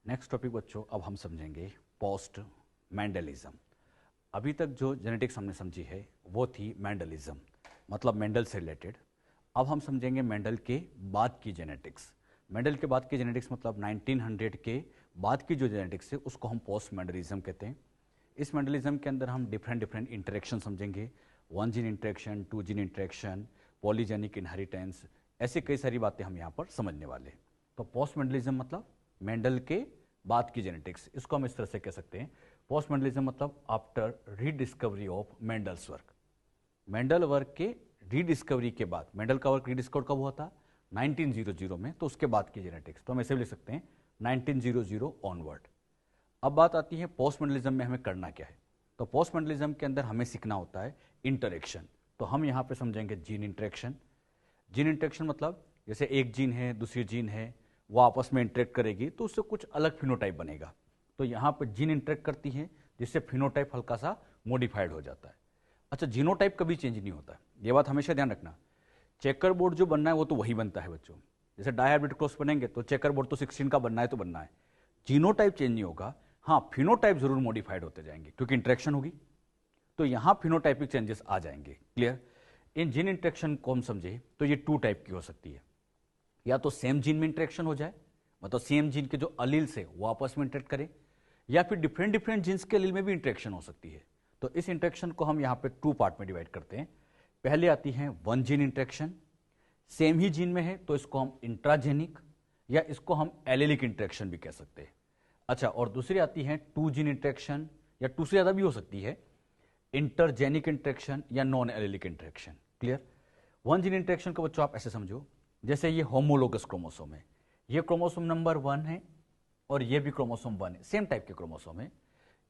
Next topic बच्चों, अब हम समझेंगे पोस्ट मेंडलिज्म। अभी तक जो जेनेटिक्स हमने समझी है वो थी मेंडलिज्म, मतलब मेंडल से रिलेटेड। अब हम समझेंगे मेंडल के बाद की जेनेटिक्स। मेंडल के बाद की जेनेटिक्स मतलब 1900 के बाद की जो जेनेटिक्स है उसको हम पोस्ट मेंडलिज्म कहते हैं। इस मेंडलिज्म के अंदर हम डिफरेंट इंटरेक्शन समझेंगे, one gene interaction, two gene interaction, polygenic inheritance, ऐसी कई सारी बातें हम यहाँ पर समझने वाले हैं। तो पोस्ट मेंडलिज्म मतलब मेंडल के बाद की जेनेटिक्स, इसको हम इस तरह से कह सकते हैं। पोस्ट मेंडलिज्म मतलब after rediscovery of Mendel's work. Mendel work के रीडिस्कवरी के बाद, मेंडल का वर्क रीडिस्कवर कब हुआ था? 1900 में, तो उसके बाद की जेनेटिक्स। तो हम ऐसे भी लिख सकते हैं 1900 ऑनवर्ड। अब बात आती है पोस्ट मेंडलिज्म में हमें करना क्या है। तो पोस्ट मेंडलिज्म के अंदर हमें सीखना होता है इंटरेक्शन। तो हम यहाँ पे समझेंगे जीन इंटरेक्शन। जीन इंटरेक्शन मतलब जैसे एक जीन है, दूसरी जीन है, वो आपस में इंटरेक्ट करेगी तो उससे कुछ अलग फिनोटाइप बनेगा। तो यहाँ पर जीन इंटरेक्ट करती है जिससे फिनोटाइप हल्का सा मॉडिफाइड हो जाता है। अच्छा, जीनोटाइप कभी चेंज नहीं होता, ये बात हमेशा ध्यान रखना। चेकर बोर्ड जो बनना है वो तो वही बनता है बच्चों। जैसे डायहाइब्रिड क्रॉस बनेंगे तो चेकर बोर्ड तो 16 का बनना है तो बनना है, जीनोटाइप चेंज नहीं होगा। हाँ, फिनोटाइप जरूर मॉडिफाइड होते जाएंगे क्योंकि इंटरेक्शन होगी, तो यहां फिनोटाइपिक चेंजेस आ जाएंगे। क्लियर? इन जीन इंटरेक्शन को हम समझे तो ये टू टाइप की हो सकती है। या तो सेम जीन में इंटरेक्शन हो जाए, मतलब सेम जीन के जो अलील से वो आपस में इंटरेक्ट करें, या फिर डिफरेंट जीन्स के अलील में भी इंटरेक्शन हो सकती है। तो इस इंटरेक्शन को हम यहाँ पे टू पार्ट में डिवाइड करते हैं। पहले आती है वन जीन इंटरेक्शन, सेम ही जीन में है तो इसको हम इंट्राजेनिक या इसको हम एलेलिक इंटरेक्शन भी कह सकते हैं। अच्छा, और दूसरी आती है टू जीन इंटरेक्शन, या टू से ज्यादा भी हो सकती है, इंटरजेनिक इंटरेक्शन या non allylic interaction. Clear? One gene interaction को बच्चों आप ऐसे समझो, जैसे ये होमोलोगस क्रोमोसोम है, ये क्रोमोसोम नंबर 1 है और ये भी क्रोमोसोम 1 है, सेम टाइप के क्रोमोसोम है।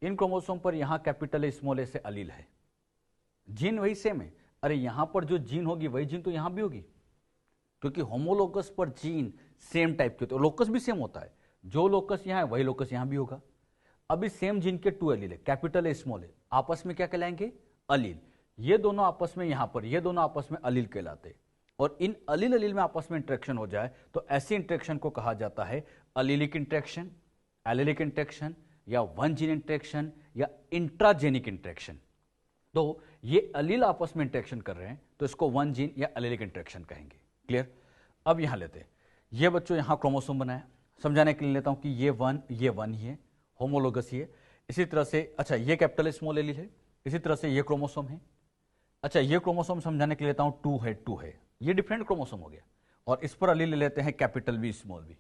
इन क्रोमोसोम पर यहां कैपिटल ए स्मॉल ए से अलील है, जीन वही सेम है। अरे यहां पर जो जीन होगी वही जीन तो यहां भी होगी, क्योंकि होमोलोगस पर जीन सेम टाइप के होते हैं, लोकस भी सेम होता है। जो लोकस यहां है वही लोकस यहां भी होगा। अब इस सेम जीन के टू अलील है, कैपिटल ए स्मॉल ए, आपस में क्या कहलाएंगे? अलील। ये दोनों आपस में, यहां पर ये दोनों आपस में अलील कहलाते हैं। और इन अलील अलील में आपस में इंटरेक्शन हो जाए तो ऐसी इंटरेक्शन को कहा जाता है अलीलिक इंटरेक्शन, एलिलिक इंटरेक्शन, या वन जीन इंटरेक्शन, या इंट्राजेनिक इंटरेक्शन। तो ये अलील आपस में इंटरेक्शन कर रहे हैं तो इसको वन जीन या एलिलिक इंटरेक्शन कहेंगे। क्लियर? अब यहां लेते हैं, ये बच्चों यहां क्रोमोसोम बनाया, समझाने के लिए लेता हूं कि ये वन ही है, होमोलोगस ही है। इसी तरह से, अच्छा ये कैपिटल स्मॉल एलील है, इसी तरह से ये क्रोमोसोम है। अच्छा, ये क्रोमोसोम समझाने के लिए लेता हूं टू है, ये डिफरेंट क्रोमोसोम हो गया। और इस पर अलील ले लेते हैं कैपिटल बी स्मॉल बी।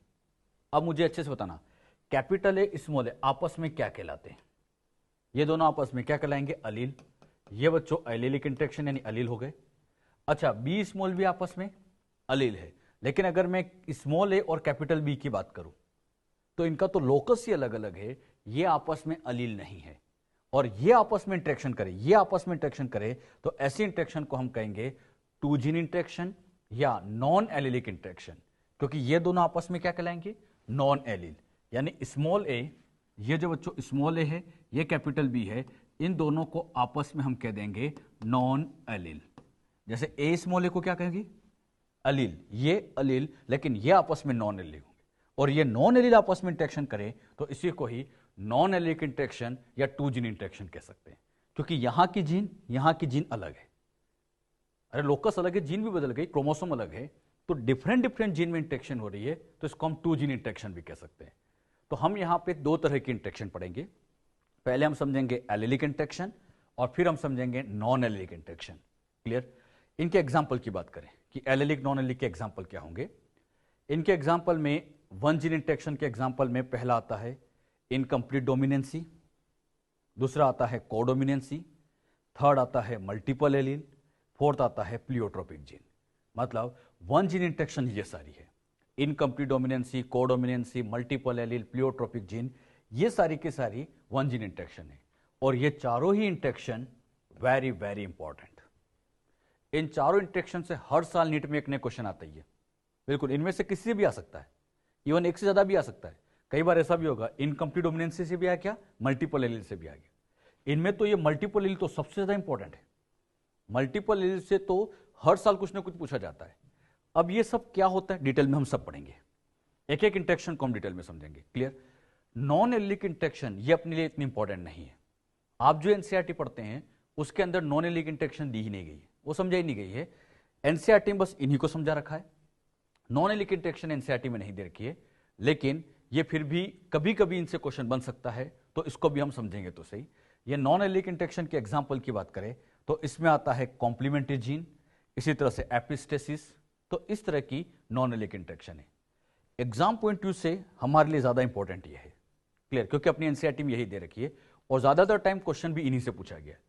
अब मुझे अच्छे से बताना, कैपिटल ए स्मॉल ए आपस में क्या कहलाते हैं? ये दोनों आपस में क्या कहलाएंगे? अलील। ये बच्चों एलिलिक इंटरेक्शन यानी अलील हो गए। अच्छा, बी स्मॉल बी आपस में अलील है, लेकिन अगर मैं स्मॉल ए और कैपिटल बी की बात करूं तो इनका तो लोकस ही अलग अलग है, ये आपस में अलील नहीं है। और ये आपस में इंटरेक्शन करे, ये आपस में इंटरेक्शन करे तो ऐसी इंटरेक्शन को हम कहेंगे टू जीन इंटरेक्शन या नॉन एलिलिक इंटरेक्शन, क्योंकि ये दोनों आपस में क्या कहलाएंगे? Non allele. यानी स्मॉल ए, ये जो बच्चों स्मॉल ए है, ये कैपिटल बी है, इन दोनों को आपस में हम कह देंगे नॉन एलिल। जैसे ए स्मॉल ए को क्या कहेंगे? अलील, ये अलील, लेकिन ये आपस में नॉन एलिल होंगे। और ये नॉन एलिल आपस में इंटरेक्शन करें तो इसी को ही नॉन एलिलिक इंटरेक्शन या टू जीन इंटरेक्शन कह सकते हैं, क्योंकि यहां की जीन अलग है। अरे लोकस अलग है, जीन भी बदल गई, क्रोमोसोम अलग है, तो डिफरेंट जीन में इंटरेक्शन हो रही है, तो इसको हम टू जीन इंटरेक्शन भी कह सकते हैं। तो हम यहां पे दो तरह की इंटरेक्शन पढ़ेंगे। पहले हम समझेंगे एलिलिक इंटरेक्शन और फिर हम समझेंगे नॉन एलिलिक इंटरेक्शन। क्लियर? इनके एग्जाम्पल की बात करें कि एलिलिक नॉन एलिलिक के एग्जाम्पल क्या होंगे। इनके एग्जाम्पल में वन जीन इंटरेक्शन के एग्जाम्पल में पहला आता है इनकम्प्लीट डोमिनेंसी, दूसरा आता है कोडोमिनेंसी, थर्ड आता है मल्टीपल एलील, फोर्थ आता है प्लियोट्रोपिक जीन। मतलब वन जीन इंटरेक्शन ये सारी है, incomplete dominance, codominance, multiple allele, pleiotropic gene, ये सारी की सारी वन जीन इंटरेक्शन है। और ये चारों ही इंटरेक्शन वेरी वेरी इंपॉर्टेंट। इन चारों इंटरेक्शन से हर साल नीट में एक नया क्वेश्चन आता ही है। बिल्कुल, इनमें से किसी से भी आ सकता है, इवन एक से ज्यादा भी आ सकता है। कई बार ऐसा भी होगा इनकम्प्लीट डोमिनेंसी से भी आ गया, मल्टीपल एलील से भी आ गया। इनमें तो ये मल्टीपल एलील तो सबसे ज्यादा इंपॉर्टेंट है। मल्टीपल एलील से तो हर साल कुछ ना कुछ पूछा जाता है। अब ये सब क्या होता है डिटेल में हम सब पढ़ेंगे, एक एक इंटरेक्शन को हम डिटेल में समझेंगे। क्लियर? नॉन एलिलिक इंटरेक्शन ये अपने लिए इतनी इंपॉर्टेंट नहीं है। आप जो एनसीईआरटी पढ़ते हैं उसके अंदर नॉन एलिलिक इंटरेक्शन दी ही नहीं गई है, वो समझाई नहीं गई है। एनसीईआरटी में बस इन्हीं को समझा रखा है, नॉन एलिलिक इंटरेक्शन एनसीईआरटी में नहीं दे रखी है, लेकिन ये फिर भी कभी कभी इनसे क्वेश्चन बन सकता है, तो इसको भी हम समझेंगे तो सही। ये नॉन एलिलिक इंटरेक्शन के एग्जाम्पल की बात करें तो इसमें आता है कॉम्प्लीमेंट्री जीन, इसी तरह से एपिस्टेसिस, तो इस तरह की नॉन एलिलिक इंटरेक्शन है। एग्जाम पॉइंट व्यू से हमारे लिए ज्यादा इंपॉर्टेंट ये है, क्लियर, क्योंकि अपनी एनसीईआरटी में यही दे रखी है और ज्यादातर टाइम क्वेश्चन भी इन्हीं से पूछा गया है।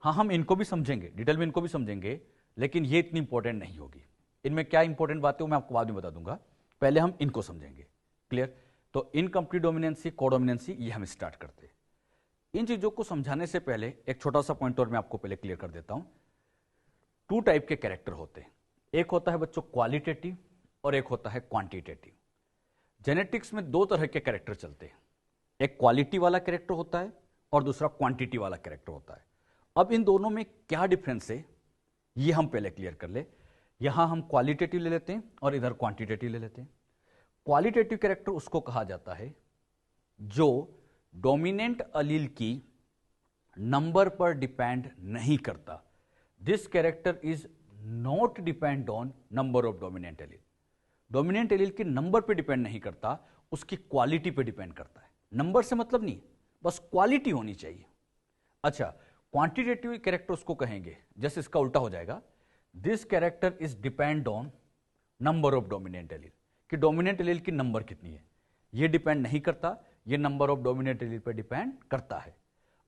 हाँ, हम इनको भी समझेंगे, डिटेल में इनको भी समझेंगे, लेकिन ये इतनी इंपॉर्टेंट नहीं होगी। इनमें क्या इंपॉर्टेंट बातें मैं आपको बाद में बता दूंगा, पहले हम इनको समझेंगे, क्लियर। तो इनकम्प्लीट डोमिनेंसी, कोडोमिनेंसी, ये हम स्टार्ट करते हैं। इन चीजों को समझाने से पहले एक छोटा सा पॉइंट और मैं आपको पहले क्लियर कर देता हूं। टू टाइप के कैरेक्टर होते हैं, एक होता है बच्चों क्वालिटेटिव और एक होता है क्वांटिटेटिव। जेनेटिक्स में दो तरह के कैरेक्टर चलते हैं, एक क्वालिटी वाला कैरेक्टर होता है और दूसरा क्वांटिटी वाला कैरेक्टर होता है। अब इन दोनों में क्या डिफरेंस है ये हम पहले क्लियर कर ले। यहां हम क्वालिटेटिव ले लेते हैं और इधर क्वांटिटेटिव ले लेते हैं। क्वालिटेटिव कैरेक्टर उसको कहा जाता है जो डोमिनेंट अलील की नंबर पर डिपेंड नहीं करता। This character is not depend on number of dominant allele. Dominant allele के नंबर पे डिपेंड नहीं करता, उसकी क्वालिटी पे डिपेंड करता है। नंबर से मतलब नहीं, बस क्वालिटी होनी चाहिए। अच्छा, क्वांटिटेटिव कैरेक्टर उसको कहेंगे, जैसे इसका उल्टा हो जाएगा, this character is depend on number of dominant allele, कि डोमिनेंट एलील की नंबर कितनी है ये डिपेंड नहीं करता, ये नंबर ऑफ डोमिनेंट एलील पे डिपेंड करता है।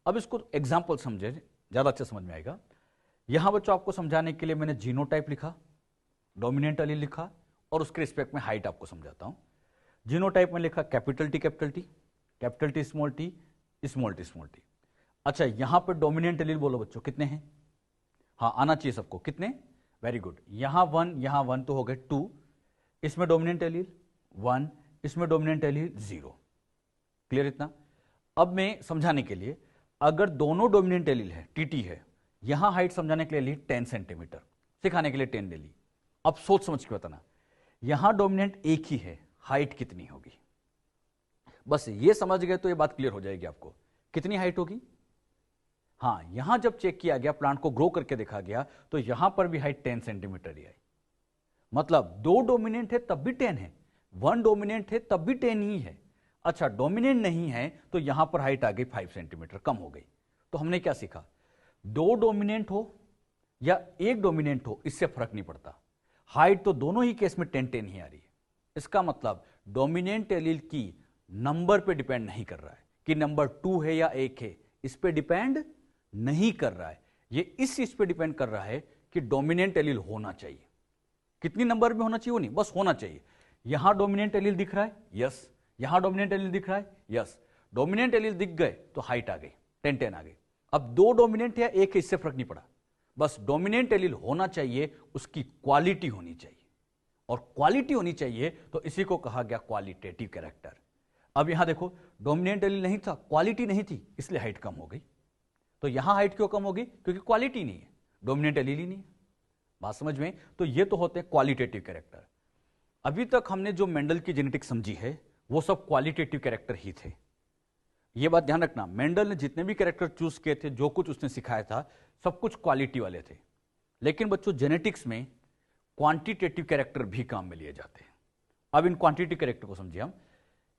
अब इसको एग्जांपल समझे, ज्यादा अच्छा समझ में आएगा। यहां बच्चों आपको समझाने के लिए मैंने जीनोटाइप लिखा, डोमिनेंट एलील लिखा और उसके रिस्पेक्ट में हाइट आपको समझाता हूं। जीनोटाइप में लिखा capital T capital T, capital T small T, small T small T. अच्छा, यहां पर डोमिनेंट एलील बोलो बच्चों कितने हैं? हाँ, आना चाहिए सबको, कितने? Very good. यहां 1, यहां 1 तो हो गए 2, इसमें डोमिनेंट एलील 1, इसमें डोमिनेंट एलील 0। क्लियर इतना? अब मैं समझाने के लिए, अगर दोनों डोमिनेंट एलील है, टीटी है, यहां हाइट समझाने के लिए ली 10 सेंटीमीटर, सिखाने के लिए 10 ले ली। अब सोच समझ के बताना, यहां डोमिनेंट एक ही है, हाइट कितनी होगी? बस ये समझ गए तो ये बात क्लियर हो जाएगी आपको, कितनी हाइट होगी। हाँ, यहां जब चेक किया गया, प्लांट को ग्रो करके देखा गया, तो यहां पर भी हाइट 10 सेंटीमीटर ही आई। मतलब 2 डोमिनेंट है तब भी 10 है, 1 डोमिनेंट है तब भी 10 ही है। अच्छा, डोमिनेंट नहीं है तो यहां पर हाइट आ गई 5 सेंटीमीटर, कम हो गई। तो हमने क्या सीखा, 2 डोमिनेंट हो या 1 डोमिनेंट हो, इससे फर्क नहीं पड़ता, हाइट तो दोनों ही केस में 10-10 ही आ रही है। इसका मतलब डोमिनेंट एलील की नंबर पे डिपेंड नहीं कर रहा है कि नंबर 2 है या 1 है, इस पे डिपेंड नहीं कर रहा है। ये इस चीज पे डिपेंड कर रहा है कि डोमिनेंट एलील होना चाहिए। कितनी नंबर में होना चाहिए वो नहीं, बस होना चाहिए। यहां डोमिनेंट एलील दिख रहा है, यस। यहां डोमिनेंट एलील दिख रहा है, यस। डोमिनेंट एलील दिख गए तो हाइट आ गई, 10-10 आ गई। अब 2 डोमिनेंट या 1 है, इससे फर्क नहीं पड़ा, बस डोमिनेंट एलील होना चाहिए, उसकी क्वालिटी होनी चाहिए। और क्वालिटी होनी चाहिए तो इसी को कहा गया क्वालिटेटिव कैरेक्टर। अब यहां देखो, डोमिनेंट एलील नहीं था, क्वालिटी नहीं थी, इसलिए हाइट कम हो गई। तो यहां हाइट क्यों कम होगी? क्योंकि क्वालिटी नहीं है, डोमिनेंट एलील ही नहीं है। बात समझ में? तो ये तो होते हैं क्वालिटेटिव कैरेक्टर। अभी तक हमने जो मेंडल की जेनेटिक्स समझी है वो सब क्वालिटेटिव कैरेक्टर ही थे। ये बात ध्यान रखना, मेंडल ने जितने भी कैरेक्टर चूज किए थे, जो कुछ उसने सिखाया था, सब कुछ क्वालिटी वाले थे। लेकिन बच्चों, जेनेटिक्स में क्वांटिटेटिव कैरेक्टर भी काम में लिए जाते हैं। अब इन क्वांटिटेटिव कैरेक्टर को समझिए हम।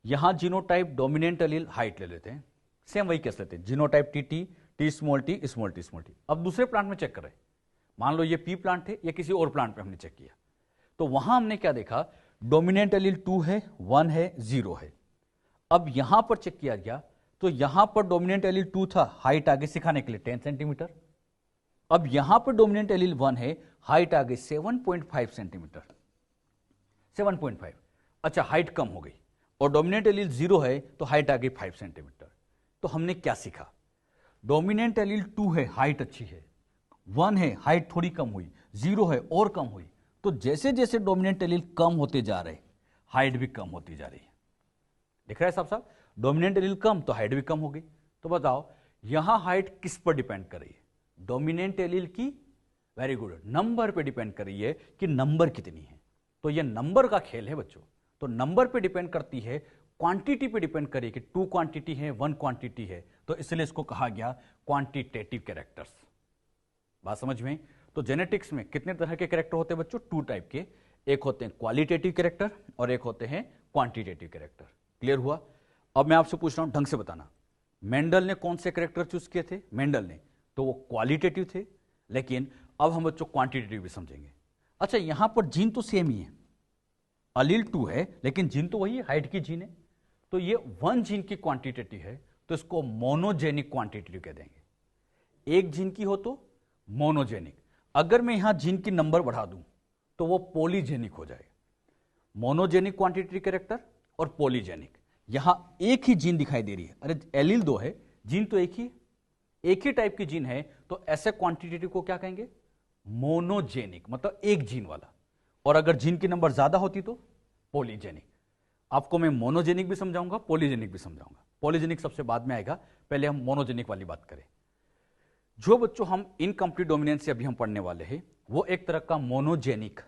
यहां जीनोटाइप, डोमिनेंट एलील, हाइट ले लेते हैं, सेम वही कैसे लेते हैं, genotype TT, T small T, small T small T. अब दूसरे प्लांट में चेक करें, मान लो ये पी प्लांट है या किसी और प्लांट पे हमने चेक किया, तो वहां हमने क्या देखा, डोमिनेंट एलील 2 है, 1 है, 0 है। अब यहां पर चेक किया गया तो यहां पर डोमिनेंट एलील 2 था, हाइट आगे सिखाने के लिए 10 सेंटीमीटर। अब यहां पर डोमिनेंट एलील 1 है, हाइट आ गई 7.5 सेंटीमीटर, 7.5। अच्छा, हाइट कम हो गई। और डोमिनेंट एलील 0 है तो हाइट आ गई 5 सेंटीमीटर। तो हमने क्या सीखा, डोमिनेंट एलील 2 है, हाइट अच्छी है, 1 है, हाइट थोड़ी कम हुई, 0 है और कम हुई। तो जैसे जैसे डोमिनेंट एलील कम होते जा रहे, हाइट भी कम होती जा रही है। दिख रहा है साहब साहब, डोमिनेंट एलील कम तो हाइट भी कम हो गई। तो बताओ यहां हाइट किस पर डिपेंड कर रही है? डोमिनेंट एलील की, वेरी गुड, नंबर पे डिपेंड कर रही है कि नंबर कितनी है। तो ये नंबर का खेल है बच्चों। तो तो नंबर पे डिपेंड करती है, क्वांटिटी पे डिपेंड करिए कि 2 क्वांटिटी है 1 क्वांटिटी है, तो इसलिए इसको कहा गया क्वांटिटेटिव कैरेक्टर्स। बात समझ में? तो जेनेटिक्स में कितने तरह के कैरेक्टर होते हैं बच्चों? 2 टाइप के, एक होते हैं क्वालिटेटिव कैरेक्टर और एक होते हैं क्वांटिटेटिव कैरेक्टर। क्लियर हुआ? अब मैं आपसे पूछ रहा हूं, ढंग से बताना, मेंडल ने कौन से कैरेक्टर चूज किए थे? मेंडल ने तो वो क्वालिटेटिव थे, लेकिन अब हम बच्चों क्वांटिटेटिव भी समझेंगे। अच्छा, यहां पर जीन तो सेम ही है, अलील 2 है, लेकिन जीन तो वही है, हाइट की जीन है, तो ये 1 जीन की क्वांटिटेटिव है, तो इसको मोनोजेनिक क्वांटिटेटिव कह देंगे। एक जीन की हो तो मोनोजेनिक, अगर मैं यहां जीन की नंबर बढ़ा दूं तो वो पॉलीजेनिक हो जाएगा। मोनोजेनिक क्वांटिटेटिव कैरेक्टर और पॉलीजेनिक, यहां एक ही जीन दिखाई दे रही है, अरे एलील 2 है, जीन तो एक ही टाइप की जीन है, तो ऐसे क्वांटिटेटिव को क्या कहेंगे? मोनोजेनिक, मतलब एक जीन वाला। और अगर जीन की नंबर ज्यादा होती तो पॉलीजेनिक। आपको मैं मोनोजेनिक भी समझाऊंगा, पॉलीजेनिक भी समझाऊंगा। पॉलीजेनिक सबसे बाद में आएगा, पहले हम मोनोजेनिक वाली बात करें। जो बच्चों हम इनकम्प्लीट डोमिनेंस से अभी हम पढ़ने वाले हैं, वो एक तरह का मोनोजेनिक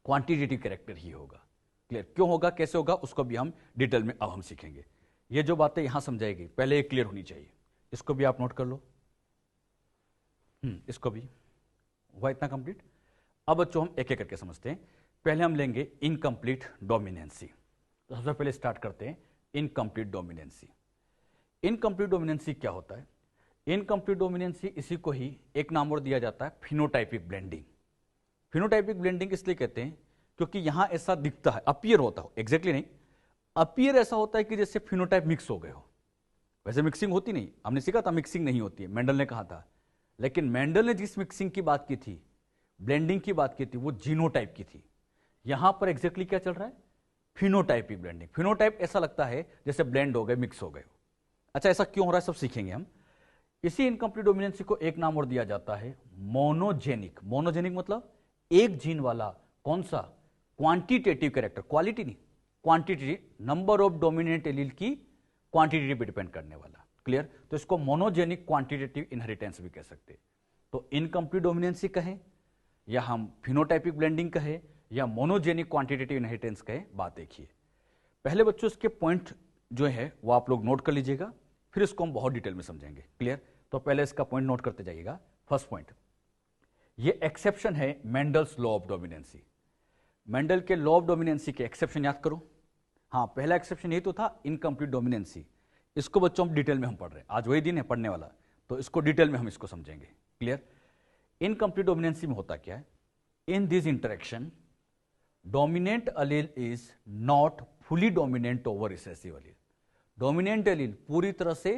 क्वांटिटेटिव कैरेक्टर ही होगा। क्लियर? क्यों होगा, कैसे होगा, उसको भी हम डिटेल में अब हम सीखेंगे। ये जो बातें यहां समझाएगी, पहले ये क्लियर होनी चाहिए। इसको भी आप नोट कर लो, इसको भी हुआ इतना कंप्लीट। अब बच्चों हम एक एक करके समझते हैं। पहले हम लेंगे इनकम्प्लीट डोमिनेंसी। तो सबसे पहले स्टार्ट करते हैं इनकम्प्लीट डोमिनेंसी। इनकम्प्लीट डोमिनेंसी क्या होता है? इनकम्प्लीट डोमिनेंसी, इसी को ही एक नाम और दिया जाता है फिनोटाइपिक ब्लेंडिंग। फिनोटाइपिक ब्लेंडिंग इसलिए कहते हैं क्योंकि यहां ऐसा दिखता है, अपीयर होता हो, एग्जैक्टली नहीं, अपीयर ऐसा होता है कि जैसे फिनोटाइप मिक्स हो गए हो। वैसे मिक्सिंग होती नहीं, हमने सीखा था मिक्सिंग नहीं होती है, मेंडल ने कहा था, लेकिन मेंडल ने जिस मिक्सिंग की बात की थी, ब्लेंडिंग की बात की थी, वो जीनोटाइप की थी। यहां पर एग्जैक्टली क्या चल रहा है? Phenotypic blending. फिनोटाइप ऐसा लगता है जैसे ब्लेंड हो गए, मिक्स हो गए। अच्छा, ऐसा क्यों हो रहा है सब सीखेंगे हम। इसी इनकम्प्लीट डोमिनेंसी को एक नाम और दिया जाता है मोनोजेनिक। मोनोजेनिक मतलब एक जीन वाला। कौन सा? क्वांटिटेटिव कैरेक्टर, क्वालिटी नहीं, quantitative, number of dominant allele की क्वांटिटी पे डिपेंड करने वाला। क्लियर? तो इसको मोनोजेनिक क्वांटिटेटिव इनहेरिटेंस भी कह सकते हैं। तो इनकम्प्लीट डोमिनेंसी कहें या हम फिनोटाइपिक ब्लेंडिंग कहें या मोनोजेनिक क्वांटिटेटिव इनहेरिटेंस कहें, बात एक ही है। पहले बच्चों इसके पॉइंट जो है वो आप लोग नोट कर लीजिएगा, फिर इसको हम बहुत डिटेल में समझेंगे। क्लियर? तो पहले इसका पॉइंट नोट करते जाइएगा। फर्स्ट पॉइंट, ये एक्सेप्शन है Mendel's law of dominancy. Mendel के लॉ ऑफ डोमिनेंसी के एक्सेप्शन याद करो। हाँ, पहला एक्सेप्शन यही तो था, इनकम्प्लीट डोमिनेंसी। इसको बच्चों हम डिटेल में हम पढ़ रहे हैं, आज वही दिन है पढ़ने वाला, तो इसको डिटेल में हम इसको समझेंगे। क्लियर? इनकम्प्लीट डोमिनेंसी में होता क्या है? In this interaction dominant Aleel is not fully dominant over recessive Aleel. Dominant अलील पूरी तरह से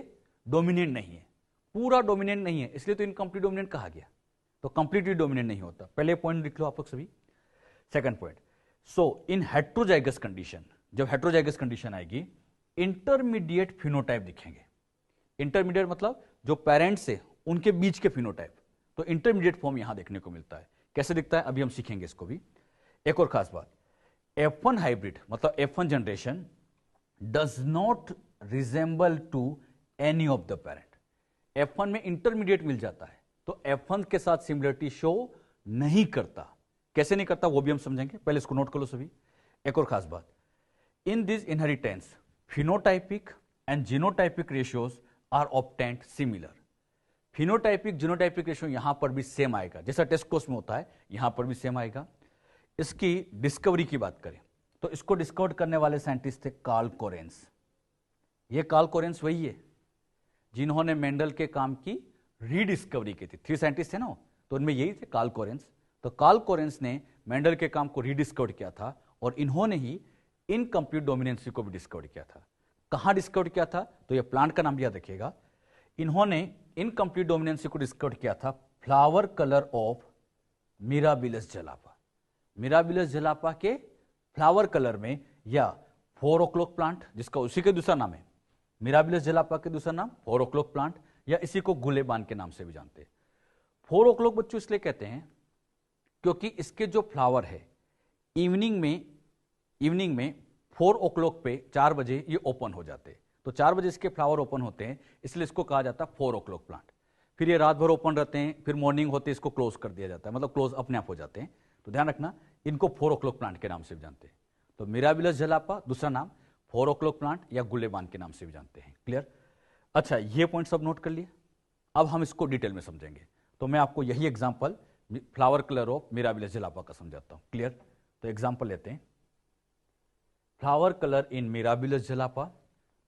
डोमिनेंट नहीं है, पूरा डोमिनेंट नहीं है, इसलिए तो इनकम्प्लीट डोमिनेंट कहा गया। तो कंप्लीटली डोमिनेंट नहीं होता। पहले पॉइंट लिख लो आप लोग सभी। सेकंड पॉइंट, सो इन हेट्रोजाइगस कंडीशन, जब हेट्रोजाइगस कंडीशन आएगी, इंटरमीडिएट फिनोटाइप दिखेंगे। इंटरमीडिएट मतलब जो पेरेंट्स है उनके बीच के फिनोटाइप, तो इंटरमीडिएट फॉर्म यहां देखने को मिलता है। कैसे दिखता है अभी हम सीखेंगे इसको भी। एक और खास बात, F1 हाइब्रिड मतलब F1 generation does not resemble to any of the parent. F1 में इंटरमीडिएट मिल जाता है, तो F1 के साथ सिमिलरिटी शो नहीं करता। कैसे नहीं करता वो भी हम समझेंगे, पहले इसको नोट कर लो सभी। एक और खास बात, in this inheritance phenotypic and genotypic ratios are obtained similar. Phenotypic genotypic ratio यहां पर भी सेम आएगा, जैसा टेस्ट कोर्स में होता है यहां पर भी सेम आएगा। इसकी डिस्कवरी की बात करें तो इसको डिस्कवर करने वाले साइंटिस्ट थे कार्ल कोरेंस। ये कार्ल कोरेंस वही है जिन्होंने मेंडल के काम की रीडिस्कवरी की थी। 3 साइंटिस्ट थे ना, तो उनमें यही थे कार्ल कोरेंस। तो कार्ल कोरेंस ने मेंडल के काम को रीडिस्कवर किया था और इन्होंने ही इनकम्प्लीट डोमिनेंसी को भी डिस्कवर किया था। कहां डिस्कवर किया था? तो ये प्लांट का नाम याद रखिएगा। इन्होंने इनकम्प्लीट डोमिनेंसी को डिस्कवर किया था flower colour of Mirabilis jalapa. Mirabilis jalapa के फ्लावर कलर में, या 4 o'clock प्लांट जिसका उसी के दूसरा नाम है, मिराबिलस जलापा के दूसरा नाम 4 o'clock प्लांट, या इसी को गुलेबान के नाम से भी जानते हैं। 4 o'clock बच्चों इसलिए कहते हैं क्योंकि इसके जो फ्लावर है इवनिंग में 4 o'clock पे 4 बजे ये ओपन हो जाते हैं। तो 4 बजे इसके फ्लावर ओपन होते हैं, इसलिए इसको कहा जाता है 4 o'clock प्लांट। फिर ये रात भर ओपन रहते हैं, फिर मॉर्निंग होते इसको क्लोज कर दिया जाता है, मतलब क्लोज अपने आप हो जाते हैं। तो ध्यान रखना, इनको 4 o'clock प्लांट के नाम से भी जानते हैं। तो मिराबिलस जलापा, दूसरा नाम 4 o'clock प्लांट या गुलेबान के नाम से भी जानते हैं। क्लियर? अच्छा, ये पॉइंट सब नोट कर लिए। अब हम इसको डिटेल में समझेंगे। तो मैं आपको यही example flower colour of Mirabilis jalapa का समझाता हूं। क्लियर? तो एग्जांपल लेते हैं, flower colour in Mirabilis jalapa,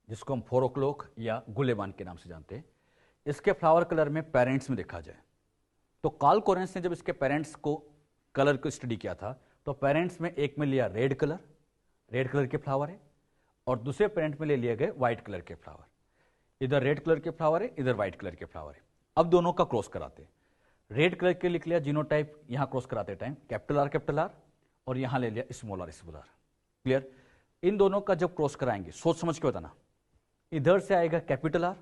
जिसको हम 4 o'clock या गुलेबान के नाम से जानते हैं। इसके फ्लावर कलर में पेरेंट्स में देखा जाए तो कार्ल कोरेंस ने जब इसके पेरेंट्स को कलर को स्टडी किया था तो पेरेंट्स में एक में लिया रेड कलर के फ्लावर है, और दूसरे पेरेंट में ले लिए गए व्हाइट कलर के फ्लावर। इधर रेड कलर के फ्लावर है, इधर व्हाइट कलर के फ्लावर है। अब दोनों का क्रॉस कराते, रेड कलर के लिख लिया जीनोटाइप, यहां क्रॉस कराते टाइम कैपिटल आर, और यहां ले लिया स्मॉल आर। क्लियर? इन दोनों का जब क्रॉस कराएंगे सोच समझ के बताना, इधर से आएगा कैपिटल आर,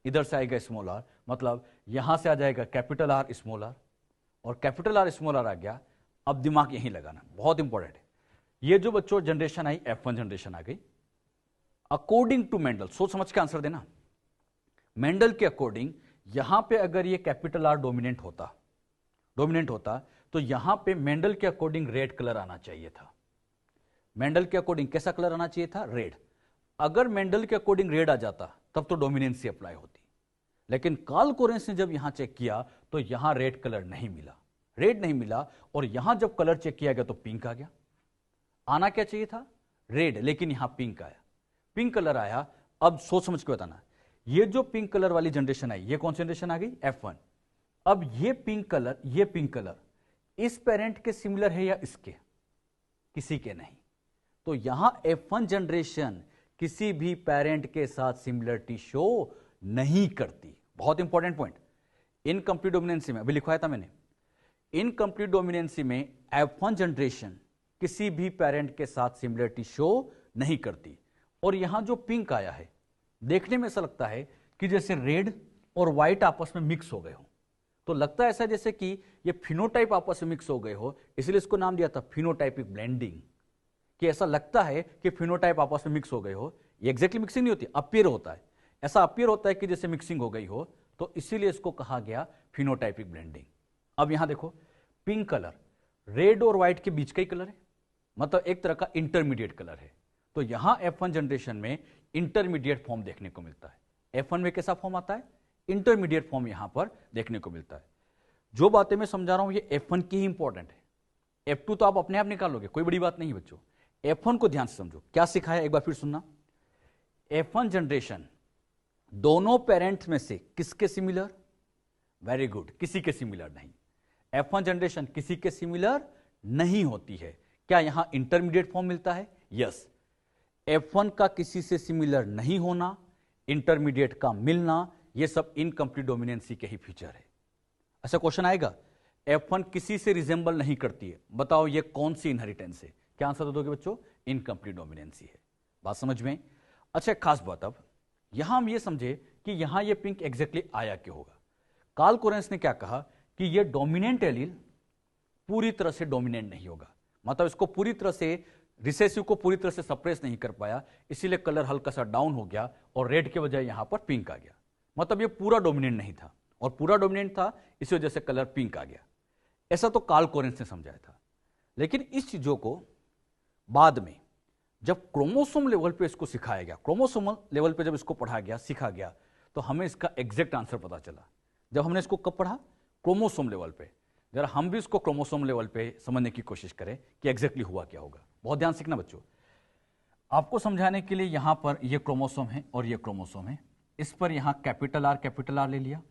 इधर से आएगा स्मॉल आर, मतलब यहां से आ जाएगा कैपिटल आर स्मॉल आर, और कैपिटल आर स्मॉल आर आ गया। अब दिमाग यहीं लगाना, बहुत इंपॉर्टेंट है। ये जो बच्चों जनरेशन आई, F1 जनरेशन आ गई अकॉर्डिंग टू मेंडल। सोच समझ के आंसर देना। मेंडल के अकॉर्डिंग यहां पे अगर ये कैपिटल आर डोमिनेंट होता तो यहां पे मेंडल के अकॉर्डिंग रेड कलर आना चाहिए था। मेंडल के अकॉर्डिंग कैसा कलर आना चाहिए था? रेड। अगर मेंडल के अकॉर्डिंग रेड आ जाता तब तो डोमिनेंसी अप्लाई होती, लेकिन कार्ल कोरेंस ने जब यहां चेक किया तो यहां रेड कलर नहीं मिला, रेड नहीं मिला, और यहां जब कलर चेक किया गया तो पिंक आ गया। आना क्या चाहिए था? रेड, लेकिन यहां पिंक आया, पिंक कलर आया। अब सोच समझ के बताना, ये जो पिंक कलर वाली जनरेशन आई, ये कौन सी जनरेशन आ गई? F1। अब ये पिंक कलर इस पेरेंट के सिमिलर है या इसके? किसी के नहीं। तो यहां F1 जनरेशन किसी भी पेरेंट के साथ सिमिलरिटी शो नहीं करती। बहुत इंपॉर्टेंट पॉइंट। इनकंप्लीट डोमिनेंसी में अभी लिखवाया था मैंने, इनकंप्लीट डोमिनेंसी में F1 जनरेशन किसी भी पेरेंट के साथ सिमिलरिटी शो नहीं करती। और यहां जो पिंक आया है, देखने में ऐसा लगता है कि जैसे रेड और व्हाइट आपस में मिक्स हो गए हो। तो लगता है ऐसा जैसे कि ये फिनोटाइप आपस में मिक्स हो गए हो, इसलिए इसको नाम दिया था फिनोटाइपिक ब्लेंडिंग। कि ऐसा लगता है कि फिनोटाइप आपस में मिक्स हो गए हो। ये एग्जैक्टली मिक्सिंग नहीं होती, अपीयर होता है। ऐसा अपीयर होता है कि जैसे मिक्सिंग हो गई हो, तो इसीलिए इसको कहा गया फिनोटाइपिक ब्लेंडिंग। अब यहां देखो, पिंक कलर रेड और व्हाइट के बीच का ही कलर है, मतलब एक तरह का इंटरमीडिएट कलर है। तो यहां F1 जनरेशन में इंटरमीडिएट फॉर्म देखने को मिलता है। F1 में कैसा फॉर्म आता है? इंटरमीडिएट फॉर्म यहां पर देखने को मिलता है। जो बातें मैं समझा रहा हूं ये F1 की ही इंपॉर्टेंट है। F2 तो आप अपने आप निकाल लोगे, कोई बड़ी बात नहीं बच्चों। F1 को ध्यान से समझो, क्या सिखाया एक बार फिर सुनना। F1 जनरेशन दोनों पेरेंट्स में से किसके सिमिलर? वेरी गुड, किसी के सिमिलर नहीं। F1 जनरेशन किसी के सिमिलर नहीं होती है। क्या यहां इंटरमीडिएट फॉर्म मिलता है? यस। F1 का किसी से सिमिलर नहीं होना, इंटरमीडिएट का मिलना, यह सब इनकंप्लीट डोमिनेंसी के ही फीचर है। ऐसा क्वेश्चन आएगा, F1 किसी से रिजेंबल नहीं करती है, बताओ ये कौन सी इनहेरिटेंस है? क्या आंसर दोगे बच्चों? इनकंप्लीट डोमिनेंसी है। बात समझ में? अच्छा, खास बात, अब यहां हम ये समझे कि यहां ये पिंक एग्जैक्टली आया क्यों होगा। कार्ल कोरेंस ने क्या कहा कि ये डोमिनेंट एलील पूरी तरह से डोमिनेंट नहीं होगा, मतलब इसको पूरी तरह से रिसेसिव को पूरी तरह से सप्रेस नहीं कर पाया, इसीलिए कलर हल्का सा डाउन हो गया और रेड के बजाय यहां पर पिंक आ गया। मतलब ये पूरा डोमिनेंट नहीं था, और पूरा डोमिनेंट था इसी वजह से कलर पिंक आ गया। ऐसा तो कार्ल कोरेंस ने समझाया था। लेकिन इस चीजों को बाद में जब क्रोमोसोम लेवल पे इसको सिखाया गया, क्रोमोसोमल लेवल पे जब इसको पढ़ा गया, सीखा गया, तो हमें इसका एग्जैक्ट आंसर पता चला। जब हमने इसको कब पढ़ा? क्रोमोसोम लेवल पे। जरा हम भी इसको क्रोमोसोम लेवल पे समझने की कोशिश करें कि एग्जैक्टली हुआ क्या होगा। बहुत ध्यान सीखना बच्चों। आपको समझाने के लिए यहां पर ये क्रोमोसोम है और ये क्रोमोसोम है। इस पर यहां कैपिटल आर ले लिया,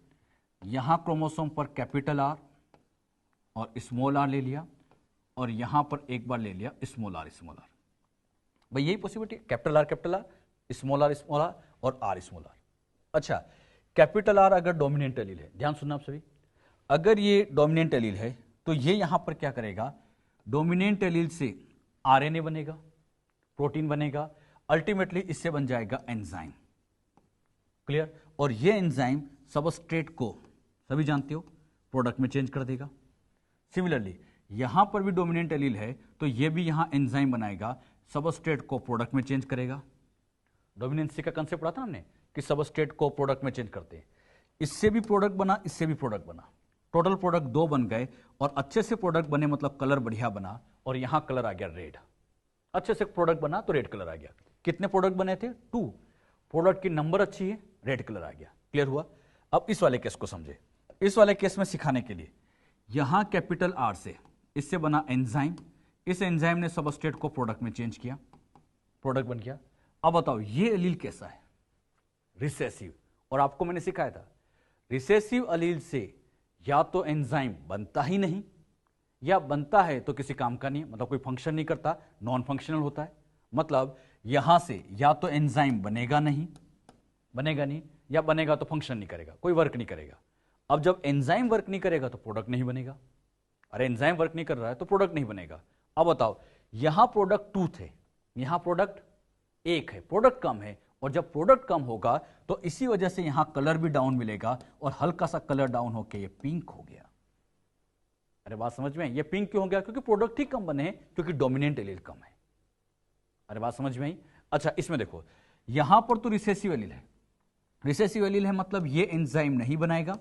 यहां क्रोमोसोम पर कैपिटल आर और स्मॉल आर ले लिया, और यहां पर एक बार ले लिया स्मॉल आर। भाई यही possibility, capital R, small R और आर स्मॉल आर। अच्छा, कैपिटल आर अगर डोमिनेंट एलील है, ध्यान सुनना आप सभी, अगर ये डोमिनेंट एलील है तो ये यहां पर क्या करेगा? डोमिनेंट एलील से आरएनए बनेगा, प्रोटीन बनेगा, अल्टीमेटली इससे बन जाएगा एंजाइम। क्लियर? और ये एंजाइम सबस्ट्रेट को, सभी जानते हो, प्रोडक्ट में चेंज कर देगा। सिमिलरली यहां पर भी डोमिनेंट एलील है तो ये भी यहां एंजाइम बनाएगा, सबस्ट्रेट को प्रोडक्ट में चेंज करेगा। डोमिनेंसी का कंसेप्ट पढ़ा था हमने कि सबस्ट्रेट को प्रोडक्ट में चेंज करते हैं। इससे भी प्रोडक्ट बना, इससे भी प्रोडक्ट बना, टोटल प्रोडक्ट 2 बन गए, और अच्छे से प्रोडक्ट बने मतलब कलर बढ़िया बना, और यहां कलर आ गया रेड। अच्छे से प्रोडक्ट बना तो रेड कलर आ गया। कितने प्रोडक्ट बने थे? 2। प्रोडक्ट की नंबर अच्छी है, रेड कलर आ गया। क्लियर हुआ? अब इस वाले केस को समझे। इस वाले केस में सिखाने के लिए यहां कैपिटल आर से इससे बना एंजाइम, इस एंजाइम ने सबस्ट्रेट को प्रोडक्ट में चेंज किया, प्रोडक्ट बन गया। अब बताओ ये एलील कैसा है? रिसेसिव। और आपको मैंने सिखाया था रिसेसिव एलील से या तो एंजाइम बनता ही नहीं, या बनता है तो किसी काम का नहीं, मतलब कोई फंक्शन नहीं करता, नॉन फंक्शनल होता है। मतलब यहां से या तो एंजाइम बनेगा नहीं, या बनेगा तो फंक्शन नहीं करेगा, कोई वर्क नहीं करेगा। अब जब एंजाइम वर्क नहीं करेगा तो प्रोडक्ट नहीं बनेगा। अरे एंजाइम वर्क नहीं कर रहा है तो प्रोडक्ट नहीं बनेगा। अब बताओ यहां प्रोडक्ट 2 थे, यहां प्रोडक्ट 1 है, प्रोडक्ट कम है, और जब प्रोडक्ट कम होगा तो इसी वजह से यहां कलर भी डाउन मिलेगा, और हल्का सा कलर डाउन होकर ये पिंक हो गया। अरे बात समझ में? ये पिंक क्यों हो गया? क्योंकि प्रोडक्ट ही कम बने हैं, क्योंकि डोमिनेंट एलील कम है। अरे बात समझ में आई? अच्छा इसमें देखो, यहां पर तो रिसेसिव एलील है, रिसेसिव एलील है मतलब ये एंजाइम नहीं बनाएगा,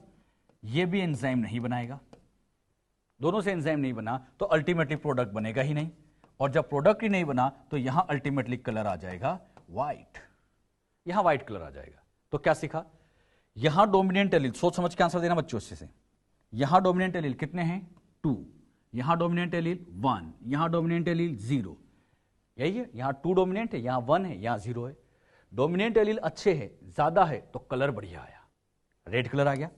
ये भी एंजाइम नहीं बनाएगा, दोनों से एंजाइम नहीं बना तो अल्टीमेटली प्रोडक्ट बनेगा ही नहीं, और जब प्रोडक्ट ही नहीं बना तो यहां अल्टीमेटली कलर आ जाएगा व्हाइट, यहां व्हाइट कलर आ जाएगा। तो क्या सीखा? यहां डोमिनेंट एलील, सोच समझ के आंसर देना बच्चों अच्छे से। यहां डोमिनेंट एलील कितने हैं? 2। यहां डोमिनेंट एलील 1, यहां डोमिनेंट एलील 0, यही है। यहां 2 डोमिनेंट है, यहां 1 है, यहां 0 है। डोमिनेंट एलील अच्छे है, ज्यादा है तो कलर बढ़िया आया, रेड कलर आ गया।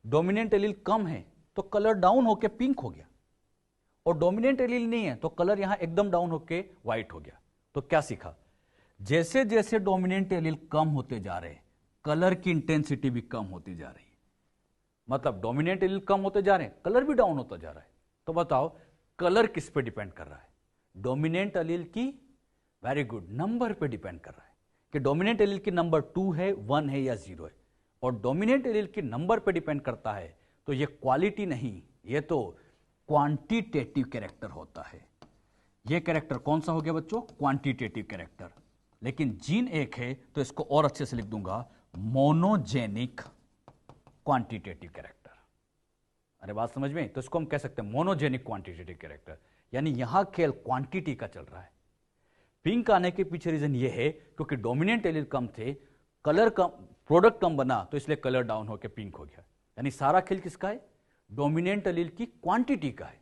डोमिनेंट एलील कम है तो कलर डाउन होके पिंक हो गया, और डोमिनेंट एलील नहीं है तो कलर यहां एकदम डाउन होके व्हाइट हो गया। तो क्या सीखा? जैसे जैसे डोमिनेंट एलील कम होते जा रहे हैं, कलर की इंटेंसिटी भी कम होती जा रही है। मतलब डोमिनेंट एलील कम होते जा रहे हैं, कलर भी डाउन होता जा रहा है। तो बताओ कलर किस पे डिपेंड कर रहा है? डोमिनेंट एलील की, वेरी गुड, नंबर पे डिपेंड कर रहा है कि डोमिनेंट एलील की नंबर 2 है, 1 है या 0 है। और डोमिनेंट एलील की नंबर पे डिपेंड करता है तो ये क्वालिटी नहीं, ये तो क्वांटिटेटिव कैरेक्टर होता है। ये कैरेक्टर कौन सा हो गया बच्चों? Quantitative character. लेकिन जीन एक है तो इसको और अच्छे से लिख दूंगा, मोनोजेनिक क्वांटिटेटिव कैरेक्टर। अरे बात समझ में? तो इसको हम कह सकते हैं मोनोजेनिक क्वांटिटेटिव कैरेक्टर, यानी यहां खेल क्वांटिटी का चल रहा है। पिंक आने के पीछे रीजन ये है क्योंकि डोमिनेंट एलील कम थे, कलर कम, प्रोडक्ट कम बना तो इसलिए कलर डाउन होकर पिंक हो गया। यानी सारा खेल किसका है? डोमिनेंट एलील की क्वांटिटी का है।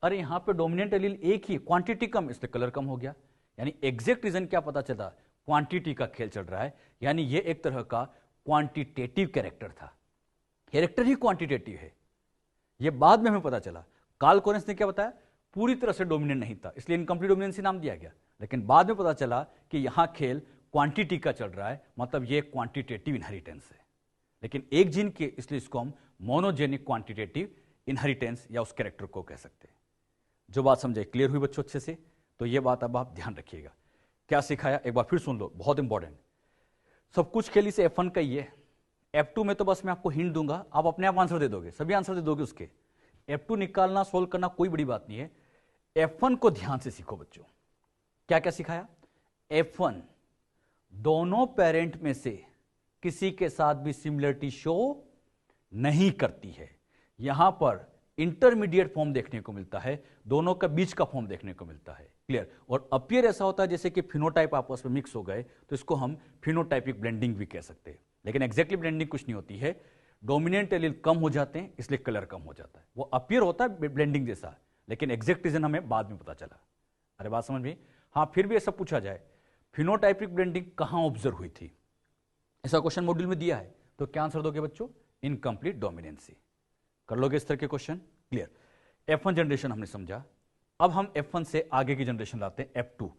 अरे यहां पे डोमिनेंट एलील एक ही, क्वांटिटी कम, इसलिए कलर कम हो गया। यानी एग्जैक्ट रीजन क्या पता चला? क्वांटिटी का खेल चल रहा है। यानी ये एक तरह का क्वांटिटेटिव कैरेक्टर था, कैरेक्टर ही क्वांटिटेटिव है। ये बाद में हमें पता चला, कार्ल कोरेंस ने क्या बताया? पूरी तरह से डोमिनेंट नहीं था, इसलिए इनकम्प्लीट डोमिनेंसी नाम दिया गया। लेकिन बाद में पता चला कि यहां खेल क्वांटिटी का चल रहा है, मतलब ये क्वांटिटेटिव इनहेरिटेंस है। लेकिन एक जीन के, इसलिए इसको हम मोनोजेनिक क्वांटिटेटिव इनहेरिटेंस या उस कैरेक्टर को कह सकते हैं। जो बात समझे, क्लियर हुई बच्चों अच्छे से? तो ये बात अब आप ध्यान रखिएगा। क्या सिखाया एक बार फिर सुन लो, बहुत इंपॉर्टेंट। सब कुछ खेल इसे F1 का ही है। F2 में तो बस मैं आपको हिंट दूंगा, आप अपने आप आंसर दे दोगे, सभी आंसर दे दोगे उसके। F2 निकालना, सोल्व करना कोई बड़ी बात नहीं है। F1 को ध्यान से सीखो बच्चों। क्या क्या सिखाया? F1 दोनों पेरेंट में से किसी के साथ भी सिमिलरिटी शो नहीं करती है। यहां पर इंटरमीडिएट फॉर्म देखने को मिलता है, दोनों का बीच का फॉर्म देखने को मिलता है। क्लियर? और अपीयर ऐसा होता है जैसे कि फिनोटाइप आपस में मिक्स हो गए, तो इसको हम फिनोटाइपिक ब्लेंडिंग भी कह सकते हैं। लेकिन एग्जैक्टली ब्लेंडिंग कुछ नहीं होती है। डोमिनेंट एलील कम हो जाते हैं इसलिए कलर कम हो जाता है। वो अपीयर होता है ब्लेंडिंग जैसा, लेकिन एग्जैक्ट रीजन हमें बाद में पता चला। अरे बात समझ में? हाँ, फिर भी ऐसा पूछा जाए फिनोटाइपिक ब्लेंडिंग कहां ऑब्जर्व हुई थी, ऐसा क्वेश्चन मॉड्यूल में दिया है, तो क्या आंसर दोगे बच्चों? Incomplete dominancy. कर लोगे इस तरह के क्वेश्चन? क्लियर? F1 जनरेशन हमने समझा। अब हम F1 से आगे की जनरेशन लाते हैं F2।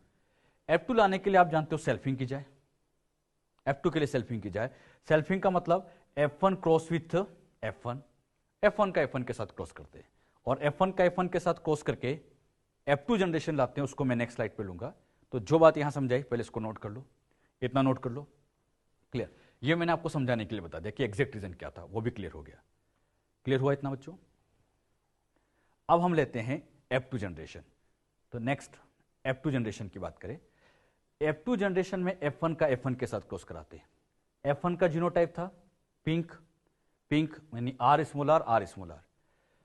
F2 लाने के लिए आप जानते हो सेल्फिंग की जाए, F2 के लिए सेल्फिंग की जाए। सेल्फिंग का मतलब F1 cross with F1, F1 का F1 के साथ क्रॉस करते हैं, और F1 का F1 के साथ क्रॉस करके F2 जनरेशन लाते हैं। उसको मैं नेक्स्ट स्लाइड पे लूंगा। तो जो बात यहां समझाई पहले इसको नोट कर लो, इतना नोट कर लो। क्लियर? ये मैंने आपको समझाने के लिए बता दिया कि एग्जैक्ट रीजन क्या था, वो भी क्लियर हो गया। क्लियर हुआ इतना बच्चों? अब हम लेते हैं F2 जनरेशन। तो नेक्स्ट F2 जनरेशन की बात करें। F2 जनरेशन में F1 का F1 के साथ क्रॉस कराते हैं। F1 का जीनोटाइप था पिंक, पिंक यानी R small R small R।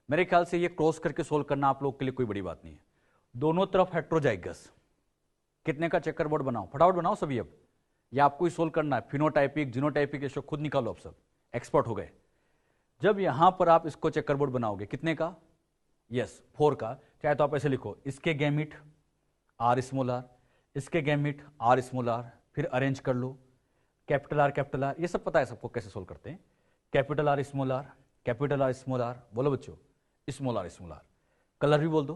मेरे ख्याल से ये क्रॉस करके सोल्व करना आप लोग के लिए कोई बड़ी बात नहीं है। दोनों तरफ हेट्रोजाइगस, कितने का चेकर बोर्ड बनाओ, फटाफट बनाओ सभी अब, ये आपको ही सोल्व करना है। फिनोटाइपिक जीनोटाइपिक रेशियो खुद निकालो, अब सब एक्सपर्ट हो गए। जब यहां पर आप इसको चेकर बोर्ड बनाओगे कितने का, यस 4 का, चाहे तो आप ऐसे लिखो इसके गैमिट आर स्मॉल आर, इसके गैमिट आर स्मॉल आर, फिर अरेंज कर लो कैपिटल आर, ये सब पता है सबको कैसे सोल्व करते हैं। Capital R small R, capital R small R, बोलो बच्चों small R small R, colour भी बोल दो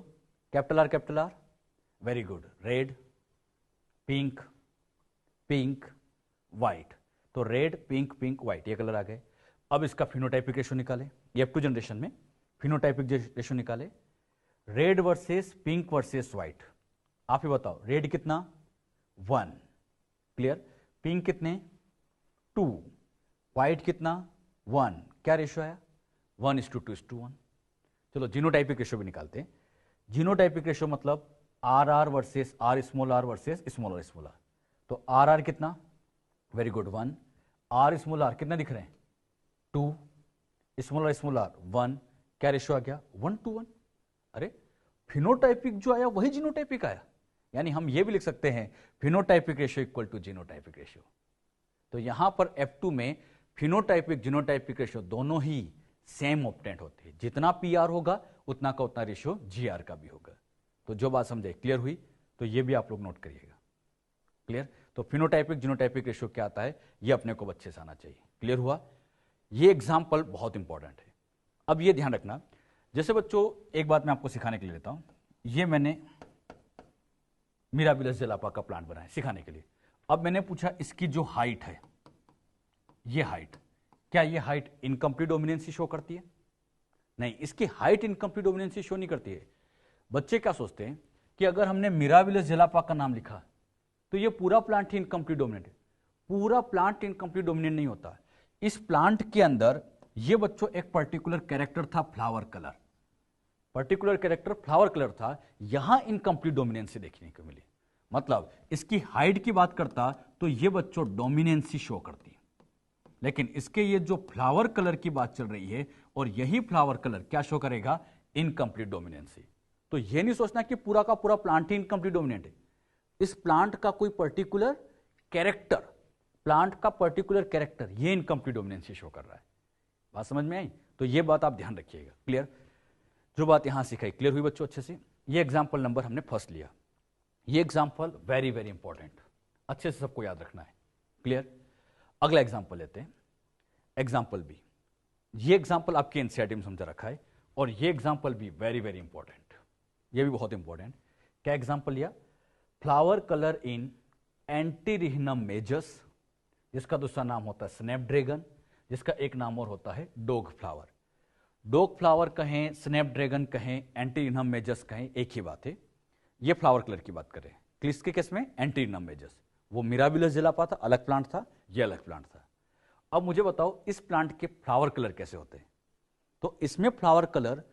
capital R, very good, red pink pink white, तो रेड पिंक पिंक व्हाइट ये कलर आ गए। अब इसका फिनोटाइपिक रेशियो निकाले, ये F2 जनरेशन में फिनोटाइपिक रेशियो निकाले, red versus pink versus white, आप ही बताओ रेड कितना 1, क्लियर, पिंक कितने 2, व्हाइट कितना 1, क्या रेशियो आया 1:2:1। चलो जीनोटाइपिक रेशियो भी निकालते हैं। जीनोटाइपिक रेशियो मतलब R versus R small R versus small R, तो आर कितना, very good 1, R small R कितना दिख रहे हैं 2, स्मॉल आर 1, क्या रेशियो आ गया 1:1। अरे फिनोटाइपिक जो आया वही जीनोटाइपिक आया, यानी हम ये भी लिख सकते हैं phenotypic ratio equal to genotypic ratio. तो यहां पर F2 में फिनोटाइपिक जीनोटाइपिक रेशियो दोनों ही सेम ऑप्टेंट होते हैं, जितना PR होगा उतना का उतना रेशियो GR का भी होगा। तो जो बात समझे क्लियर हुई, तो ये भी आप लोग नोट करिएगा, क्लियर। तो फिनोटाइपिक जीनोटाइपिक रेशियो क्या आता है ये अपने को अच्छे से आना चाहिए, क्लियर हुआ। ये एग्जाम्पल बहुत इंपॉर्टेंट है। अब ये ध्यान रखना, जैसे बच्चों एक बात मैं आपको सिखाने के लिए लेता हूं, ये मैंने मिराबिलस जलापा का प्लांट बनाया सिखाने के लिए। अब मैंने पूछा इसकी जो हाइट है, ये हाइट, क्या ये हाइट इनकम्प्लीट डोमिनेंसी शो करती है? नहीं, इसकी हाइट इनकम्प्लीट डोमिनेंसी शो नहीं करती है। बच्चे क्या सोचते हैं कि अगर हमने मिराबिलस जलापा का नाम लिखा तो ये पूरा प्लांट ही इनकम्प्लीट डोमिनेंट है। पूरा प्लांट इनकम्प्लीट डोमिनेंट नहीं होता। इस प्लांट के अंदर ये बच्चों एक पर्टिकुलर कैरेक्टर था, flower colour, particular character flower colour था, यहां इनकम्प्लीट डोमिनेंसी देखने को मिली। मतलब इसकी हाइट की बात करता तो ये बच्चों डोमिनेंसी शो करती, लेकिन इसके ये जो फ्लावर कलर की बात चल रही है और यही फ्लावर कलर क्या शो करेगा, इनकम्प्लीट डोमिनेंसी। तो ये नहीं सोचना कि पूरा का पूरा प्लांट ही इनकम्प्लीट डोमिनेंट है। इस प्लांट का कोई पर्टिकुलर कैरेक्टर, प्लांट का पर्टिकुलर कैरेक्टर ये इनकम्प्लीट डोमिनेंसी शो कर रहा है। बात समझ में आई? तो ये बात आप ध्यान रखिएगा, क्लियर। जो बात यहां सिखाई क्लियर हुई बच्चों अच्छे से। ये एग्जाम्पल नंबर हमने फर्स्ट लिया। ये एग्जाम्पल वेरी वेरी इंपॉर्टेंट, अच्छे से सबको याद रखना है, क्लियर। अगला एग्जाम्पल लेते हैं, एग्जाम्पल बी। ये एग्जाम्पल आपके एनसीईआरटी में समझा रखा है और ये एग्जाम्पल भी वेरी वेरी इंपॉर्टेंट, ये भी बहुत इंपॉर्टेंट। क्या एग्जाम्पल लिया, फ्लावर कलर इन एंटीरिहिनम मेजस, जिसका दूसरा नाम होता है स्नैपड्रैगन, जिसका एक नाम और होता है डॉग फ्लावर। डॉग फ्लावर कहें, स्नैपड्रैगन कहें, एंटीरिहिनम मेजस कहें, एक ही बात है। ये फ्लावर कलर की बात करें, किसके केस में, एंटीरिहिनम मेजस। वो मिराबिलस जलापा था, अलग प्लांट था, ये अलग प्लांट था। अब मुझे बताओ इस प्लांट के फ्लावर कलर कैसे होते हैं। तो इसमें फ्लावर कलर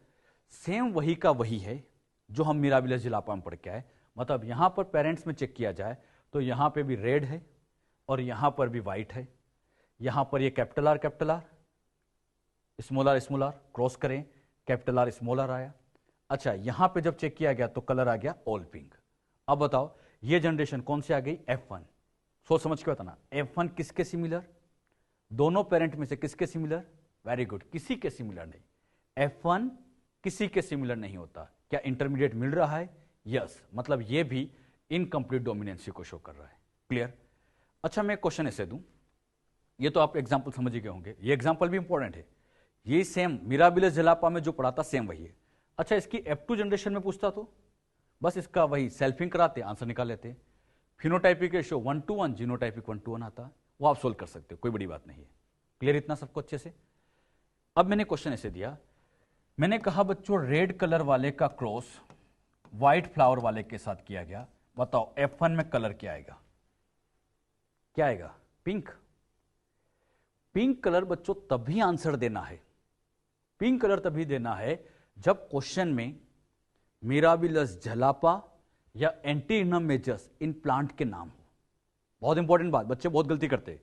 सेम वही का वही है जो हम मिराबिलस जलापा में पढ़ के आए। मतलब यहां पर पेरेंट्स में चेक किया जाए तो यहां पे भी रेड है और यहां पर भी व्हाइट है। यहां पर ये capital R small R cross करें, कैपिटल आर स्मॉल आर आया। अच्छा, यहां पे जब चेक किया गया तो कलर आ गया ऑल पिंक। अब बताओ ये जनरेशन कौन सी आ गई, F1। सोच समझ के बताना, F1 किसके सिमिलर, दोनों पेरेंट में से किसके सिमिलर, वेरी गुड, किसी के सिमिलर नहीं। F1 किसी के सिमिलर नहीं होता। क्या इंटरमीडिएट मिल रहा है, यस, मतलब ये भी इनकम्प्लीट डोमिनेंसी को शो कर रहा है, क्लियर। अच्छा, मैं क्वेश्चन ऐसे दूं, ये तो आप एग्जाम्पल समझ ही गए होंगे, ये एग्जाम्पल भी इंपॉर्टेंट है। ये सेम मिराबिलस जलापा में जो पढ़ा था सेम वही है। अच्छा, इसकी F2 जनरेशन में पूछता तो बस इसका वही सेल्फिंग कराते, आंसर निकाल लेते। फिनोटाइपिक रेशियो 1:1, जीनोटाइपिक 1:1 आता, वो आप सोल्व कर सकते हो, कोई बड़ी बात नहीं है, क्लियर इतना सबको अच्छे से। अब मैंने क्वेश्चन ऐसे दिया, मैंने कहा बच्चों रेड कलर वाले का क्रॉस व्हाइट फ्लावर वाले के साथ किया गया। बताओ F1 में कलर क्या आएगा, क्या आएगा, पिंक। पिंक कलर बच्चों तभी आंसर देना है, पिंक कलर तभी देना है जब क्वेश्चन में मिराबिलस जलापा या एंटीरिहिनम मेजस इन प्लांट के नाम हो। बहुत इंपॉर्टेंट बात, बच्चे बहुत गलती करते हैं।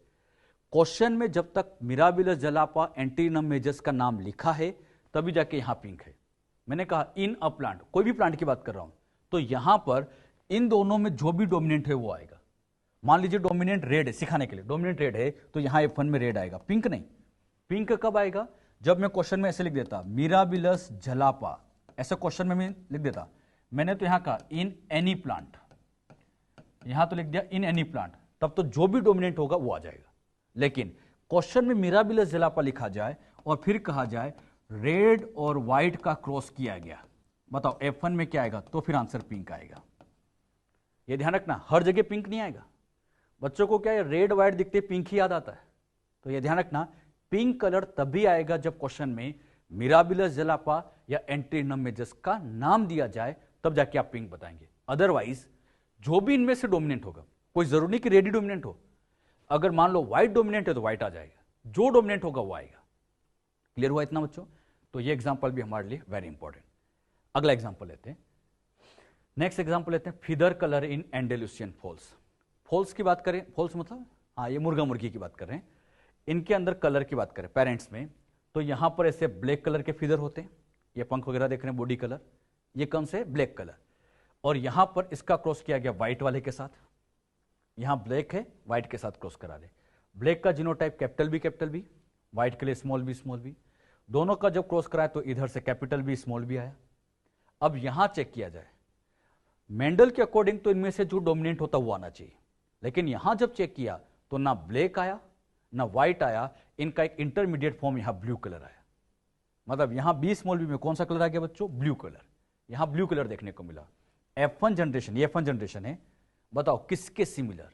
क्वेश्चन में जब तक मिराबिलस जलापा एंटीरिहिनम मेजस का नाम लिखा है तभी जाके यहां पिंक है। मैंने कहा इन अ प्लांट, कोई भी प्लांट की बात कर रहा हूं, तो यहां पर इन दोनों में जो भी डोमिनेंट है वो आएगा। मान लीजिए डोमिनेंट रेड है, सिखाने के लिए डोमिनेंट रेड है, तो यहां F1 में रेड आएगा, पिंक नहीं। पिंक कब आएगा? जब मैं क्वेश्चन में ऐसे लिख देता मिराबिलस जलापा, ऐसा क्वेश्चन में मैं लिख देता, मैंने तो यहां कहा इन एनी प्लांट, यहां तो लिख दिया इन एनी प्लांट, तब तो जो भी डोमिनेंट होगा वो आ जाएगा। लेकिन क्वेश्चन में मिराबिलस जलापा लिखा जाए और फिर कहा जाए रेड और व्हाइट का क्रॉस किया गया, बताओ F1 में क्या आएगा? तो फिर आंसर पिंक आएगा। ये ध्यान रखना, हर जगह पिंक नहीं आएगा। बच्चों को क्या है, रेड व्हाइट दिखते पिंक ही याद आता है, तो ये ध्यान रखना, पिंक कलर तभी आएगा जब क्वेश्चन में मिराबिलस जलापा या एंटीरिनम मेजस का नाम दिया जाए, तब जाके आप पिंक बताएंगे। अदरवाइज जो भी इनमें से डोमिनेंट होगा, कोई जरूरी नहीं कि रेड ही डोमिनेंट हो, अगर मान लो व्हाइट डोमिनेंट है तो व्हाइट आ जाएगा, जो डोमिनेंट होगा वो आएगा। क्लियर हुआ इतना बच्चों? तो ये एग्जांपल भी हमारे लिए वेरी इंपॉर्टेंट। अगला एग्जांपल लेते हैं, नेक्स्ट एग्जांपल लेते हैं, feather colour in Andalusian fowls. Fowls की बात करें, फॉल्स मतलब हाँ ये मुर्गा मुर्गी की बात कर रहे हैं, इनके अंदर कलर की बात करें पेरेंट्स में, तो यहां पर ऐसे ब्लैक कलर के फिदर होते हैं, ये पंख वगैरह देख रहे हैं, बॉडी कलर, ये कौन से? Black colour. और यहां पर इसका क्रॉस किया गया व्हाइट वाले के साथ, यहां ब्लैक है व्हाइट के साथ क्रॉस करा दे। ब्लैक का जीनोटाइप कैपिटल बी, व्हाइट के लिए स्मॉल बी, दोनों का जब क्रॉस कराया तो इधर से कैपिटल बी स्मॉल बी आया। अब यहां चेक किया जाए, मेंडल के अकॉर्डिंग तो इनमें से जो डोमिनेंट होता वो आना चाहिए, लेकिन यहां जब चेक किया तो ना ब्लैक आया ना व्हाइट आया, इनका एक इंटरमीडिएट फॉर्म यहां ब्लू कलर आया। मतलब यहां बी स्मॉल बी में कौन सा कलर आ गया बच्चों? Blue colour. यहां ब्लू कलर देखने को मिला। F1 जनरेशन, ये F1 जनरेशन है, बताओ किसके सिमिलर?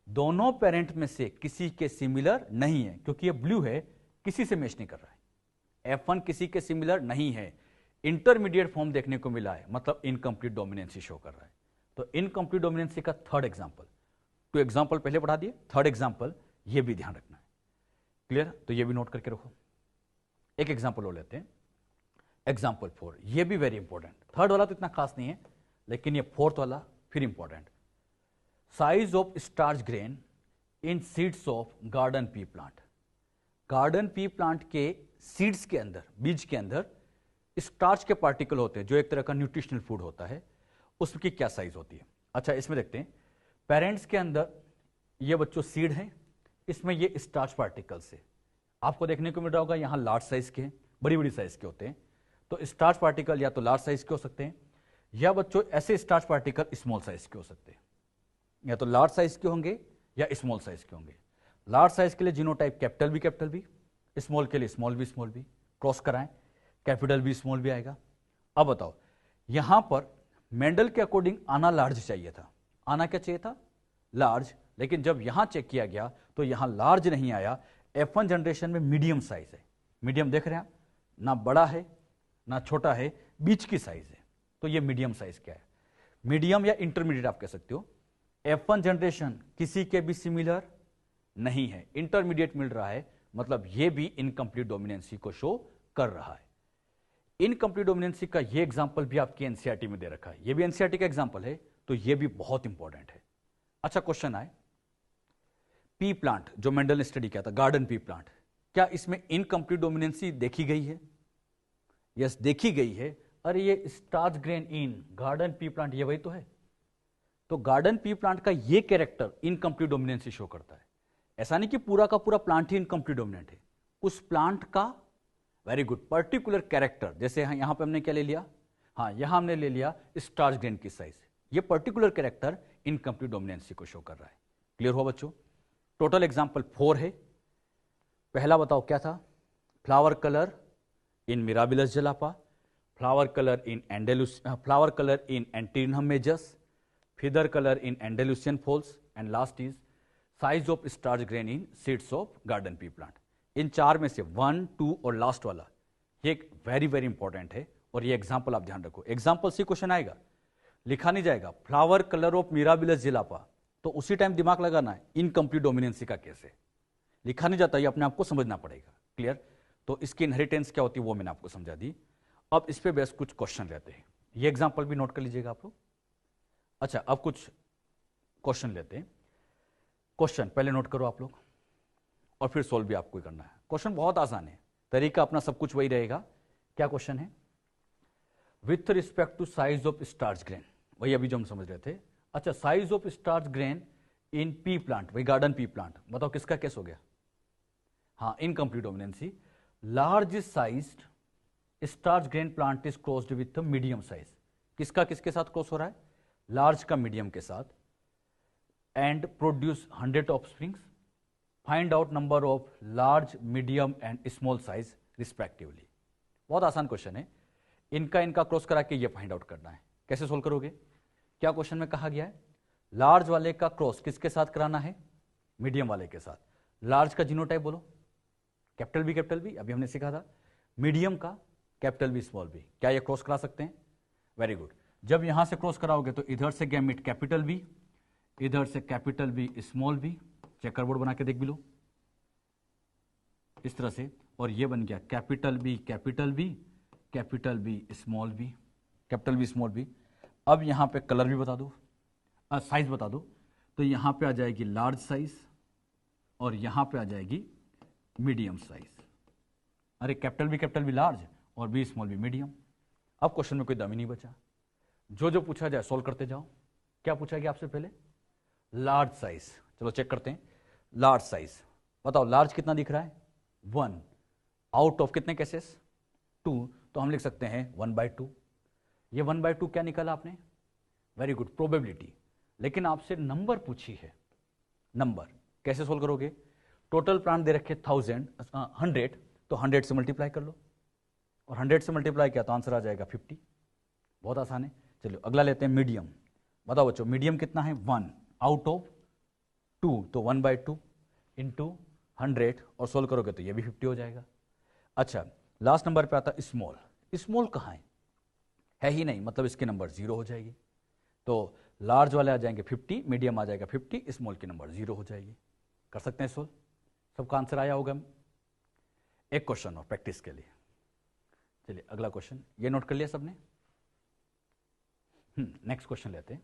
दोनों पेरेंट में से किसी के सिमिलर नहीं है, क्योंकि ये ब्लू है, किसी से मैच नहीं कर रहा है। F1 किसी के सिमिलर नहीं है, इंटरमीडिएट फॉर्म देखने को मिला है, मतलब इनकम्प्लीट डोमिनेंसी शो कर रहा है। तो इनकम्प्लीट डोमिनेंसी का थर्ड एग्जांपल, टू एग्जांपल पहले पढ़ा दिए, थर्ड एग्जांपल ये भी ध्यान रखना है। क्लियर? तो ये भी नोट करके रखो। एक एग्जांपल हो लेते हैं, एग्जांपल 4, ये भी वेरी इंपॉर्टेंट। थर्ड वाला तो इतना खास नहीं है, लेकिन ये फोर्थ वाला फिर important. Size of starch grain in seeds of garden pea plant. Garden pea plant के सीड्स के अंदर, बीज के अंदर स्टार्च के पार्टिकल होते हैं, जो एक तरह का न्यूट्रिशनल फूड होता है, उसकी क्या साइज होती है? अच्छा, इसमें देखते हैं, पेरेंट्स के अंदर ये बच्चों सीड है, इसमें ये स्टार्च पार्टिकल्स है, आपको देखने को मिल रहा होगा यहां लार्ज साइज के, बड़ी बड़ी साइज के होते हैं। तो स्टार्च पार्टिकल या तो लार्ज साइज के हो सकते हैं, या बच्चों ऐसे स्टार्च पार्टिकल स्मॉल साइज के हो सकते हैं, या तो लार्ज साइज के होंगे या स्मॉल साइज के होंगे। लार्ज साइज के लिए जीनोटाइप कैपिटल बी, स्मॉल के लिए स्मॉल बी, क्रॉस कराएं, कैपिटल बी स्मॉल बी आएगा। अब बताओ, यहां पर मेंडल के अकॉर्डिंग आना लार्ज चाहिए था, आना क्या चाहिए था? लार्ज, लेकिन जब यहां चेक किया गया तो यहां लार्ज नहीं आया। F1 जनरेशन में मीडियम साइज है, मीडियम देख रहे हैं, ना बड़ा है ना छोटा है, बीच की साइज है, तो ये मीडियम साइज क्या है? मीडियम या इंटरमीडिएट आप कह सकते हो। F1 जनरेशन किसी के भी सिमिलर नहीं है, इंटरमीडिएट मिल रहा है, मतलब ये भी इनकम्प्लीट डोमिनेंसी को शो कर रहा है। इनकम्प्लीट डोमिनेंसी का ये एग्जांपल भी आपके एनसीईआरटी में दे रखा है, ये भी एनसीईआरटी का एग्जांपल है, तो ये भी बहुत इंपॉर्टेंट है। अच्छा, क्वेश्चन आए, पी प्लांट जो मेंडल ने स्टडी किया था, गार्डन पी प्लांट, क्या इसमें इनकम्प्लीट डोमिनेंसी देखी गई है? यस, देखी गई है। अरे ये स्टार्च ग्रेन इन गार्डन पी प्लांट, ये वही तो है। तो गार्डन पी प्लांट का ये कैरेक्टर इनकम्प्लीट डोमिनेंसी शो करता है। ऐसा नहीं कि पूरा का पूरा प्लांट ही इनकम्प्लीट डोमिनेंट है, उस प्लांट का वेरी गुड पर्टिकुलर कैरेक्टर, जैसे यहां पे हमने क्या ले लिया, हाँ यहां हमने ले लिया स्टार्च ग्रेन की साइज, ये पर्टिकुलर कैरेक्टर इनकम्प्लीट डोमिनेंसी को शो कर रहा है। क्लियर हुआ बच्चों? टोटल एग्जाम्पल 4 है। पहला बताओ क्या था? Flower colour in Mirabilis jalapa, flower colour in Antirrhinum majus, feather color in Andalusian falls, and last is size of starch grain in seeds of garden pea plant. इन चार में से 1, 2 और लास्ट वाला ये वेरी वेरी इंपॉर्टेंट है, और ये example आप ध्यान रखो, एग्जांपल से क्वेश्चन आएगा, लिखा नहीं जाएगा फ्लावर कलर ऑफ मिराबिलस जिलापा, तो उसी टाइम दिमाग लगाना है इनकम्प्लीट डोमिनेंसी का कैसे, लिखा नहीं जाता, ये अपने आप को समझना पड़ेगा। क्लियर? तो इसकी इनहेरिटेंस क्या होती है वो मैंने आपको समझा दी। अब इस पे बेस कुछ क्वेश्चन लेते हैं, ये एग्जांपल भी नोट कर लीजिएगा आप लोग। अच्छा, अब कुछ क्वेश्चन लेते हैं। क्वेश्चन पहले नोट करो आप लोग, और फिर सोल्व भी आपको ही करना है। क्वेश्चन बहुत आसान है, तरीका अपना सब कुछ वही रहेगा। क्या क्वेश्चन है? With respect to size of starch grain, वही अभी जो हम समझ रहे थे। अच्छा, size of starch grain in pea plant, वही गार्डन पी प्लांट, बताओ किसका केस हो गया? हाँ, incomplete dominancy. Large sized starch grain plant is crossed with medium size, किसका किसके साथ क्रॉस हो रहा है? लार्ज का मीडियम के साथ। And produce 100 offsprings, find out number of large, medium and small size respectively. बहुत आसान क्वेश्चन है, इनका क्रॉस करा के ये फाइंड आउट करना है। कैसे सोल्व करोगे? क्या क्वेश्चन में कहा गया है? लार्ज वाले का क्रॉस किसके साथ कराना है? मीडियम वाले के साथ। लार्ज का जीनोटाइप बोलो, कैपिटल बी, अभी हमने सीखा था। मीडियम का कैपिटल बी स्मॉल बी, क्या ये क्रॉस करा सकते हैं? Very good. जब यहां से क्रॉस कराओगे तो इधर से गैमेट कैपिटल बी, इधर से capital B small B, checker board बना के देख भी लो इस तरह से, और ये बन गया capital B capital B, capital B small B, capital B small B. अब यहां पे कलर भी बता दो, साइज बता दो, तो यहां पे आ जाएगी लार्ज साइज और यहां पे आ जाएगी मीडियम साइज। अरे कैपिटल बी लार्ज और बी स्मॉल बी मीडियम। अब क्वेश्चन में कोई दम ही नहीं बचा, जो पूछा जाए सोल्व करते जाओ। क्या पूछा गया आपसे पहले? Large size. चलो चेक करते हैं, लार्ज साइज बताओ, लार्ज कितना दिख रहा है? 1 आउट ऑफ कितने केसेस? 2, तो हम लिख सकते हैं 1/2। ये 1/2 क्या निकाला आपने? Very good, probability. लेकिन आपसे नंबर पूछी है, नंबर कैसे सोल्व करोगे? टोटल प्लांट दे रखे 100, तो 100 से मल्टीप्लाई कर लो, और 100 से मल्टीप्लाई किया तो आंसर आ जाएगा 50। बहुत आसान है। चलो अगला लेते हैं मीडियम। बताओ बच्चों, मीडियम कितना है? 1 आउट ऑफ 2, तो 1/2 इंटू 100, और सोल्व करोगे तो ये भी 50 हो जाएगा। अच्छा, लास्ट नंबर पे आता स्मॉल। स्मॉल कहाँ है ही नहीं, मतलब इसके नंबर 0 हो जाएगी। तो लार्ज वाले आ जाएंगे 50, मीडियम आ जाएगा 50, स्मॉल की नंबर 0 हो जाएगी। कर सकते हैं सोल्व, सबका आंसर आया होगा। एक क्वेश्चन और प्रैक्टिस के लिए। चलिए अगला क्वेश्चन, ये नोट कर लिया सबने? नेक्स्ट क्वेश्चन लेते हैं।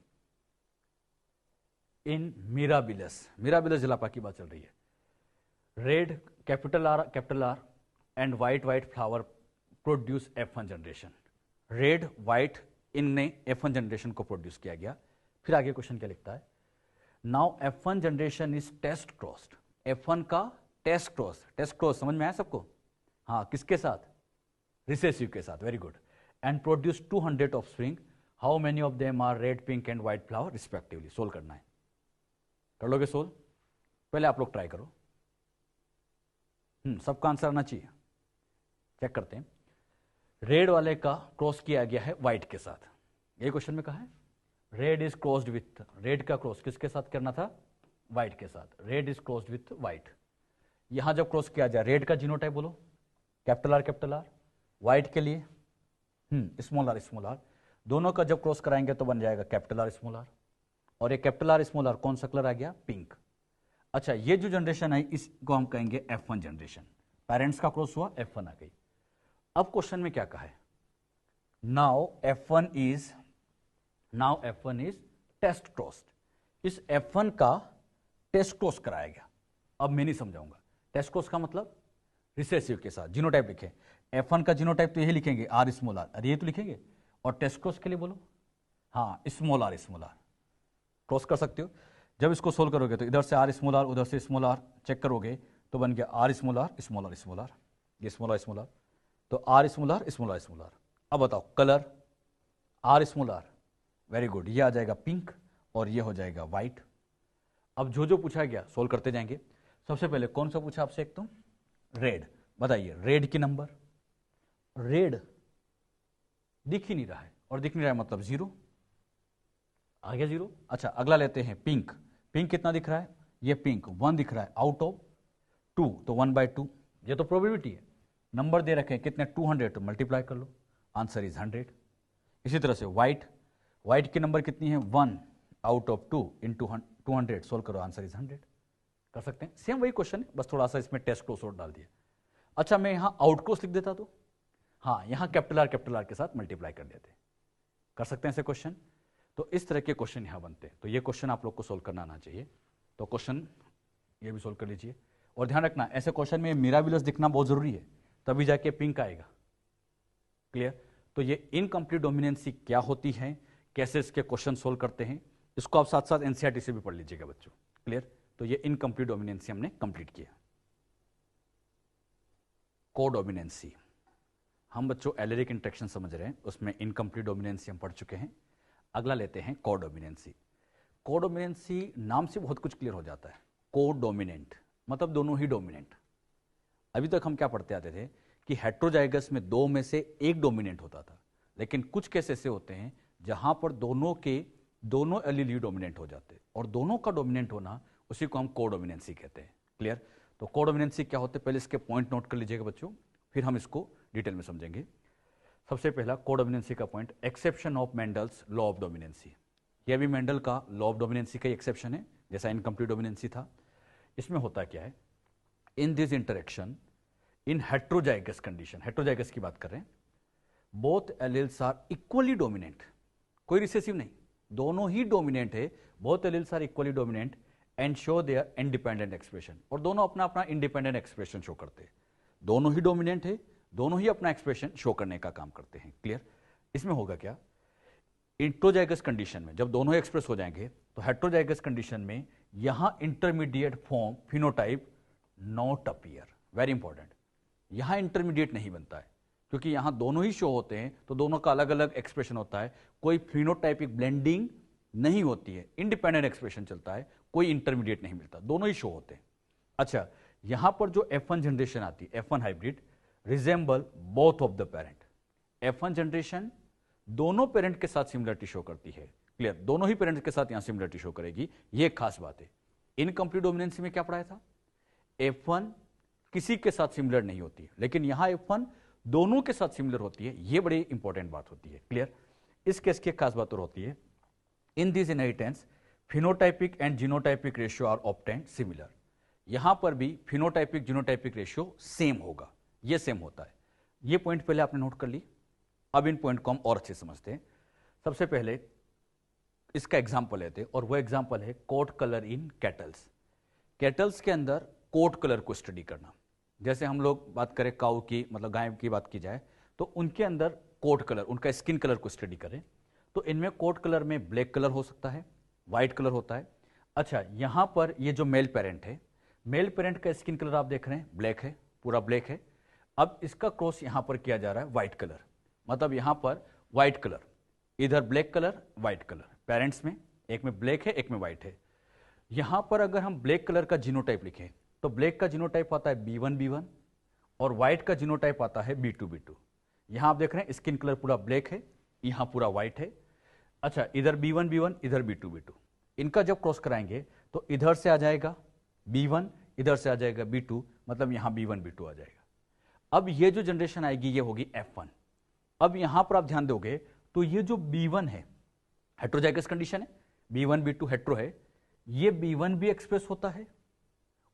इन मिराबिलस जलापा की बात चल रही है। Red capital R and white flower produce F1 generation. Red white इनने F1 जनरेशन को प्रोड्यूस किया गया। फिर आगे क्वेश्चन क्या लिखता है? Now F1 generation is test crossed. F1 का टेस्ट क्रॉस समझ में आया सबको? हाँ, किसके साथ? रिसेसिव के साथ। Very good. And produce 200 offspring, how many of them are red, pink and white flower respectively. Solve करना है, कर लोगे सोल्व? पहले आप लोग ट्राई करो। सबका आंसर आना चाहिए। चेक करते हैं। रेड वाले का क्रॉस किया गया है व्हाइट के साथ, यही क्वेश्चन में कहा है। Red is crossed with, red का क्रॉस किसके साथ करना था? व्हाइट के साथ। Red is crossed with white. यहां जब क्रॉस किया जाए, रेड का जीनोटाइप बोलो, कैपिटल आर। व्हाइट के लिए स्मॉल आर। दोनों का जब क्रॉस कराएंगे तो बन जाएगा कैपिटल आर स्मॉल आर, और ये कैपिटल आर स्मॉल आर कौन सा कलर आ गया? पिंक। अच्छा, ये जो जनरेशन है इसको हम कहेंगे F1 जनरेशन। पेरेंट्स का क्रॉस हुआ, F1 आ गई। अब क्वेश्चन में क्या कहा है? Now F1 is test crossed. इस F1 का टेस्ट क्रॉस कराया गया। अब मैं नहीं समझाऊंगा। टेस्ट क्रॉस का मतलब रिसेसिव के साथ। जीनोटाइप लिखे, F1 का जीनोटाइप तो यही लिखेंगे आर स्मॉल आर, अरे ये तो लिखेंगे। और टेस्ट क्रॉस के लिए बोलो, हाँ स्मॉल आर क्रॉस कर सकते हो। जब इसको सोल्व करोगे तो इधर से आर स्मॉल आर, उधर से स्मॉल आर, चेक करोगे तो बन गया आर स्मॉल आर, ये स्मॉल आर, तो आर स्मॉल आर। अब बताओ colour, R small R, very good, ये आ जाएगा पिंक और ये हो जाएगा व्हाइट। अब जो पूछा गया सोल्व करते जाएंगे। सबसे पहले कौन सा पूछा आपसे? एक तो रेड, बताइए रेड की नंबर। रेड दिख ही नहीं रहा है, और दिख नहीं रहा है मतलब 0 आ गया 0। अच्छा अगला लेते हैं पिंक। पिंक कितना दिख रहा है? ये पिंक 1 दिख रहा है आउट ऑफ 2, तो 1/2। ये तो प्रोबेबिलिटी है। नंबर दे रखे हैं कितने? 200, तो मल्टीप्लाई कर लो, आंसर इज 100। इसी तरह से व्हाइट की नंबर कितनी है? 1 आउट ऑफ 2 इंटू 200, सोल्व करो, आंसर इज 100। कर सकते हैं, सेम वही क्वेश्चन है, बस थोड़ा सा इसमें टेस्ट क्रॉस और डाल दिया। अच्छा मैं यहां आउट क्रॉस लिख देता तो, हाँ यहां कैपिटल आर के साथ मल्टीप्लाई कर देते। कर सकते हैं ऐसे क्वेश्चन। तो इस तरह के क्वेश्चन यहां बनते हैं। तो ये क्वेश्चन आप लोग को सोल्व करना आना चाहिए। तो क्वेश्चन ये भी सोल्व कर लीजिए, और ध्यान रखना ऐसे क्वेश्चन में मिराबिलस दिखना बहुत जरूरी है, तभी जाके पिंक आएगा। क्लियर? तो ये इनकम्प्लीट डोमिनेंसी क्या होती है, कैसे इसके क्वेश्चन सोल्व करते हैं, इसको आप साथ साथ एनसीईआरटी से भी पढ़ लीजिएगा बच्चों। क्लियर? तो ये इनकम्प्लीट डोमिनेंसी हमने कंप्लीट किया। कोडोमिनेंसी, हम बच्चों एलरिक इंटरेक्शन समझ रहे हैं, उसमें इनकम्प्लीट डोमिनेंसी हम पढ़ चुके हैं। अगला लेते हैं कोडोमिनेंसी। कोडोमिनेंसी नाम से बहुत कुछ क्लियर हो जाता है। कोडोमिनेंट मतलब दोनों ही डोमिनेंट। अभी तक हम क्या पढ़ते आते थे कि हेट्रोजाइगस में दो में से एक डोमिनेंट होता था, लेकिन कुछ केस ऐसे होते हैं जहां पर दोनों एलील ही डोमिनेंट हो जाते हैं, और दोनों का डोमिनेंट होना उसी को हम कोडोमिनेंसी कहते हैं। क्लियर? तो कोडोमिनेंसी क्या होते हैं, पहले इसके पॉइंट नोट कर लीजिएगा बच्चों, फिर हम इसको डिटेल में समझेंगे। सबसे पहला कोडोमिनेंसी का point, exception of Mendel's law of dominance. यह भी मेंडल का लॉ ऑफ डोमिनेंसी का एक्सेप्शन है, जैसा इनकम्प्लीट डोमिनेंसी था। इसमें होता क्या है, in this interaction in heterozygous condition, heterozygous की बात कर रहे हैं, both alleles are equally dominant, कोई रिसेसिव नहीं, दोनों ही डोमिनेंट है, both alleles are equally dominant and show their independent expression, और दोनों अपना अपना इंडिपेंडेंट एक्सप्रेशन शो करते हैं। दोनों ही डोमिनेंट है, दोनों ही अपना एक्सप्रेशन शो करने का काम करते हैं। क्लियर? इसमें होगा क्या, इंट्रोजाइगस कंडीशन में जब दोनों एक्सप्रेस हो जाएंगे तो हेट्रोजाइगस कंडीशन में यहां intermediate form phenotype not appear. Very important, यहां इंटरमीडिएट नहीं बनता है, क्योंकि यहां दोनों ही शो होते हैं तो दोनों का अलग अलग एक्सप्रेशन होता है, कोई फिनोटाइपिक ब्लेंडिंग नहीं होती है, इंडिपेंडेंट एक्सप्रेशन चलता है, कोई इंटरमीडिएट नहीं मिलता, दोनों ही शो होते हैं। अच्छा, यहां पर जो F1 जनरेशन आती है, F1 hybrid resemble both of the parent. F1 generation दोनों पेरेंट के साथ सिमिलरिटी शो करती है। क्लियर? दोनों ही पेरेंट के साथ यहां सिमिलरिटी शो करेगी, ये खास बात है। इनकम्प्लीट डोमिनेंसी में क्या पढ़ाया था, F1 किसी के साथ सिमिलर नहीं होती है, लेकिन यहां F1 दोनों के साथ सिमिलर होती है, ये बड़ी इंपॉर्टेंट बात होती है। क्लियर? इस केस की खास बात और होती है, in this inheritance phenotypic and genotypic ratio are obtained similar. यहां पर भी फिनोटाइपिक जीनोटाइपिक रेशियो सेम होगा, ये सेम होता है। ये पॉइंट पहले आपने नोट कर ली, अब इन पॉइंट को हम और अच्छे समझते हैं। सबसे पहले इसका एग्जाम्पल लेते हैं, और वो एग्जाम्पल है coat colour in cattles. Cattles के अंदर कोट कलर को स्टडी करना, जैसे हम लोग बात करें काऊ की, मतलब गाय की बात की जाए, तो उनके अंदर कोट कलर, उनका स्किन कलर को स्टडी करें, तो इनमें कोट कलर में ब्लैक कलर हो सकता है, व्हाइट कलर होता है। अच्छा, यहां पर ये जो मेल पेरेंट है, मेल पेरेंट का स्किन कलर आप देख रहे हैं ब्लैक है, पूरा ब्लैक है। अब इसका क्रॉस यहां पर किया जा रहा है व्हाइट कलर, मतलब यहां पर व्हाइट कलर, इधर black colour white colour, parents में एक में ब्लैक है एक में व्हाइट है। यहां पर अगर हम ब्लैक कलर का जीनोटाइप लिखें तो ब्लैक का जीनोटाइप आता है B1B1 और व्हाइट का जीनोटाइप आता है B2B2। यहां आप देख रहे हैं स्किन कलर पूरा ब्लैक है, यहां पूरा व्हाइट है। अच्छा, इधर B1B1 इधर B2B2, इनका जब क्रॉस कराएंगे तो इधर से आ जाएगा B1, इधर से आ जाएगा B2, मतलब यहां B1B2 आ जाएगा। अब ये जो जनरेशन आएगी ये होगी F1। अब यहां पर आप ध्यान दोगे तो ये जो B1 है, हेट्रोजाइगस कंडीशन है, B1B2 हेट्रो है, ये B1 भी एक्सप्रेस होता है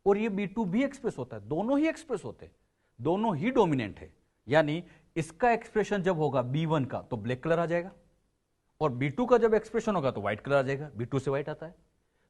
और ये B2 भी एक्सप्रेस होता है, दोनों ही एक्सप्रेस होते हैं, दोनों ही डोमिनेंट है। यानी इसका एक्सप्रेशन जब होगा B1 का तो ब्लैक कलर आ जाएगा, और B2 का जब एक्सप्रेशन होगा तो व्हाइट कलर आ जाएगा, B2 से व्हाइट आता है।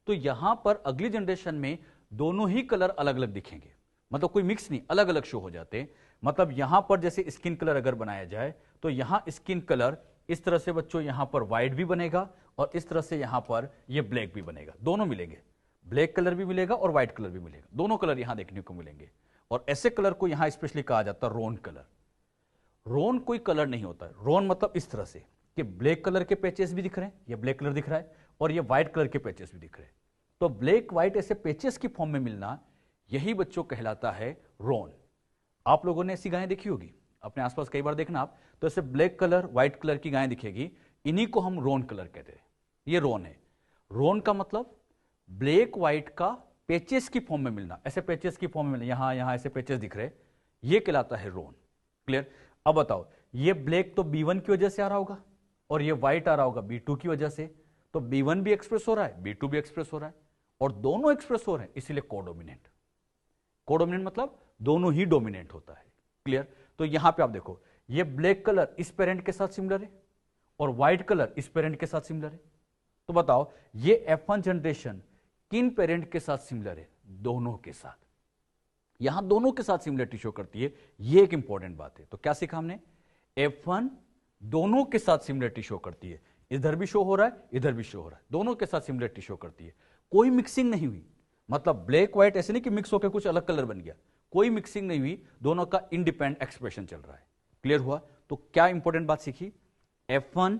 तो यहां पर अगली जनरेशन में दोनों ही कलर अलग अलग दिखेंगे, मतलब कोई मिक्स नहीं, अलग अलग शो हो जाते हैं। मतलब यहां पर जैसे स्किन कलर अगर बनाया जाए तो यहां स्किन कलर इस तरह से बच्चों यहां पर व्हाइट भी बनेगा और इस तरह से यहां पर ये ब्लैक भी बनेगा, दोनों मिलेंगे, ब्लैक कलर भी मिलेगा और व्हाइट कलर भी मिलेगा, दोनों कलर यहां देखने को मिलेंगे। और ऐसे कलर को यहां स्पेशली कहा जाता है रोन कलर। रोन कोई कलर नहीं होता है, रोन मतलब इस तरह से कि ब्लैक कलर के पैचेस भी दिख रहे हैं, ये ब्लैक कलर दिख रहा है और ये व्हाइट कलर के पैचेस भी दिख रहे हैं, तो ब्लैक व्हाइट ऐसे पैचेस की फॉर्म में मिलना, यही बच्चों कहलाता है रोन। आप लोगों ने ऐसी गायें देखी होगी अपने आसपास, कई बार देखना आप, तो ऐसे ब्लैक कलर व्हाइट कलर की गायें दिखेगी, इन्हीं को हम रोन कलर कहते हैं। ये रोन है। रोन का मतलब ब्लैक व्हाइट का पैचेस की फॉर्म में मिलना, ऐसे पैचेस की फॉर्म में मिलना, यहां यहां ऐसे पैचेस दिख रहे, ये कहलाता है रोन। क्लियर? अब बताओ, ये ब्लैक तो B1 की वजह से आ रहा होगा और ये व्हाइट आ रहा होगा B2 की वजह से, तो B1 भी एक्सप्रेस हो रहा है, B2 भी एक्सप्रेस हो रहा है और दोनों एक्सप्रेस हो रहे हैं, इसीलिए कोडोमिनेंट। कोडोमिनेंट मतलब दोनों ही डोमिनेंट होता है। क्लियर? तो यहां पे आप देखो, ये ब्लैक कलर इस पेरेंट के साथ सिमिलर है और व्हाइट कलर इस पेरेंट के साथ सिमिलर है। तो बताओ ये F1 जनरेशन किन पेरेंट के साथ सिमिलर है? दोनों के साथ। यहां दोनों के साथ सिमिलरिटी शो करती है, ये एक इंपॉर्टेंट बात है। तो क्या सीखा हमने? F1 दोनों के साथ सिमिलरिटी शो करती है, इधर भी शो हो रहा है, इधर भी शो हो रहा है, दोनों के साथ सिमिलरिटी शो करती है, कोई मिक्सिंग नहीं हुई। मतलब ब्लैक व्हाइट ऐसे नहीं कि मिक्स होकर कुछ अलग कलर बन गया, कोई मिक्सिंग नहीं हुई, दोनों का इंडिपेंडेंट एक्सप्रेशन चल रहा है। क्लियर हुआ? तो क्या इंपॉर्टेंट बात सीखी? F1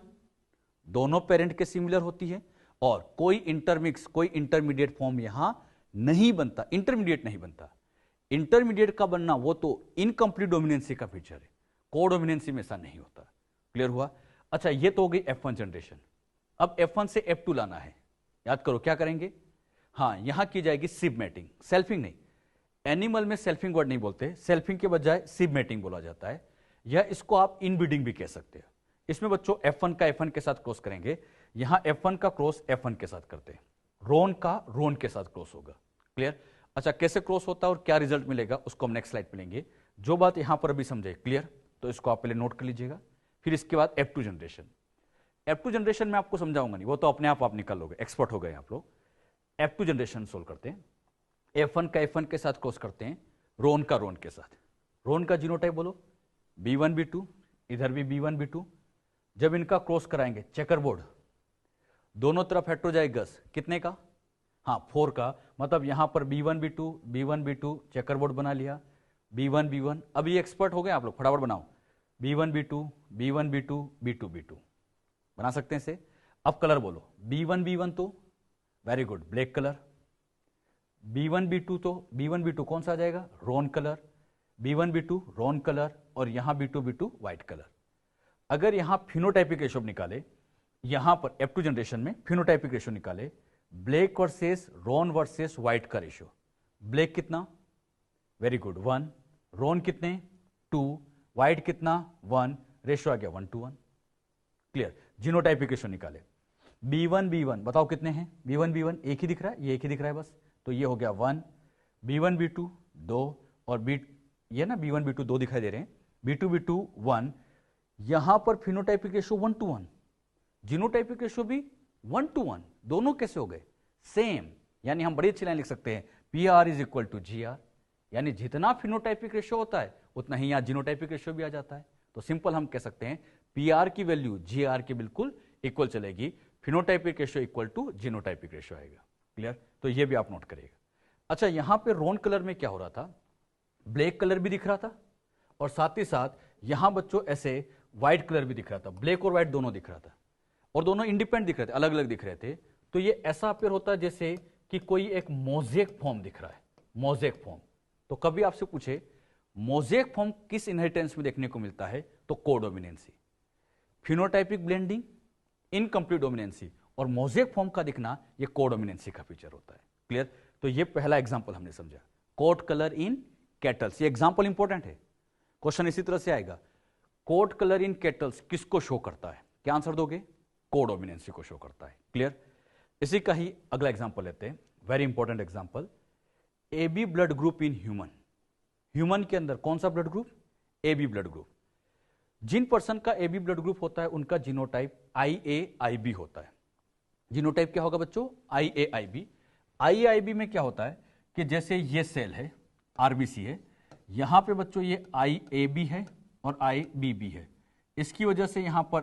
दोनों पेरेंट के सिमिलर होती है और कोई इंटरमिक्स, कोई इंटरमीडिएट फॉर्म यहां नहीं बनता, इंटरमीडिएट नहीं बनता। इंटरमीडिएट का बनना वो तो इनकम्प्लीट डोमिनेंसी का फीचर है, कोडोमिनेंसी में ऐसा नहीं होता। क्लियर हुआ? अच्छा, ये तो हो गई F1 जनरेशन। अब F1 से F2 लाना है, याद करो क्या करेंगे? हाँ, यहां की जाएगी सिब मैटिंग, सेल्फिंग नहीं। एनिमल में सेल्फिंग वर्ड नहीं बोलते, सेल्फिंग के बजाय सिब मैटिंग बोला जाता है, या इसको आप इनब्रीडिंग भी कह सकते हैं। इसमें बच्चों F1 का F1 के साथ क्रॉस करेंगे, यहां F1 का क्रॉस F1 के साथ करते हैं, रोन का रोन के साथ क्रॉस होगा। क्लियर? अच्छा, कैसे क्रॉस होता है और क्या रिजल्ट मिलेगा उसको हम नेक्स्ट स्लाइड पे लेंगे। जो बात यहां पर अभी समझे, क्लियर? तो इसको आप पहले नोट कर लीजिएगा, फिर इसके बाद F2 जनरेशन। F2 जनरेशन में आपको समझाऊंगा नहीं, वो तो अपने आप निकल लोगे, एक्सपर्ट हो गए आप लोग। F2 जनरेशन सोल्व करते हैं, F1 का F1 के साथ क्रॉस करते हैं, रोन का रोन के साथ। रोन का जीनोटाइप बोलो B1 B2, इधर भी B1 B2। जब इनका क्रॉस कराएंगे चेकरबोर्ड, दोनों तरफ हेट्रोजाइगस कितने का? हाँ, 4 का। मतलब यहां पर B1 B2 B1 B2 chequerboard बना लिया, B1 B1। अब ये एक्सपर्ट हो गए आप लोग, फटाफट बनाओ, B1 B2 B1 B2 B2 B2 बना सकते हैं इसे। अब कलर बोलो, B1 B1 तो very good, black colour. B1 B2 तो B1 B2 कौन सा आ जाएगा? रोन कलर। B1 B2 रोन कलर, और यहां B2 B2 व्हाइट कलर। अगर यहां फिनोटाइपिक रेशो निकाले, यहां पर F2 जनरेशन में फिनोटाइपिक रेशो निकाले, ब्लैक वर्सेस रोन वर्सेस व्हाइट का रेशो, ब्लैक कितना? वेरी गुड 1, रोन कितने? 2, व्हाइट कितना? 1, रेशो आ गया 1:1। क्लियर? जीनोटाइपिक रेशो निकाले, B1 B1 बताओ कितने हैं? B1 B1 एक ही दिख रहा है, ये एक ही दिख रहा है बस, तो ये हो गया 1, B1 B2 2, और ये ना B1 B2 2 दिखाई दे रहे हैं, B2 B2 1। यहां पर फिनोटाइपिक रेशो 1:1, जीनोटाइपिक रेशो भी 1:1, दोनों कैसे हो गए? सेम। यानी हम बड़ी अच्छी लाइन लिख सकते हैं, PR is equal to GR, यानी जितना फिनोटाइपिक रेशो होता है उतना ही यहां जीनोटाइपिक रेशो भी आ जाता है। तो सिंपल हम कह सकते हैं PR की वैल्यू GR के बिल्कुल इक्वल चलेगी, phenotypic ratio equal to genotypic ratio आएगा। क्लियर? तो ये भी आप नोट करिएगा। अच्छा, यहां पे रोन कलर में क्या हो रहा था? ब्लैक कलर भी दिख रहा था, और साथ ही साथ यहां बच्चों ऐसे व्हाइट कलर भी दिख रहा था, ब्लैक और व्हाइट दोनों दिख रहा था, और दोनों इंडिपेंडेंट दिख रहे थे, अलग अलग दिख रहे थे। तो ये ऐसा अपेयर होता है जैसे कि कोई एक मोज़ेक फॉर्म दिख रहा है, मोज़ेक फॉर्म। तो कभी आपसे पूछे मोज़ेक फॉर्म किस इनहेरिटेंस में देखने को मिलता है, तो कोडोमिनेंसी। फिनोटाइपिक ब्लेंडिंग, इनकम्प्लीट डोमिनेंसी, और मोज़ेक फॉर्म का दिखना ये कोडोमिनेंसी का फीचर होता है। क्लियर? तो ये पहला एग्जांपल हमने समझा, कोट कलर इन कैटल्स। ये एग्जांपल इंपॉर्टेंट है, क्वेश्चन इसी तरह से आएगा, कोट कलर इन कैटल्स किसको शो करता है? क्या आंसर दोगे? कोडोमिनेंसी को शो करता है। क्लियर? इसी का ही अगला एग्जांपल लेते हैं, very important example, AB blood group in human. Human के अंदर कौन सा blood group? AB blood group. जिन पर्सन का AB ब्लड ग्रुप होता है उनका जीनोटाइप IAIB होता है। जीनोटाइप क्या होगा बच्चों? IAIB। IAIB में क्या होता है कि जैसे ये सेल है, RBC है, यहां पे बच्चों ये IAB है और IBB है, इसकी वजह से यहां पर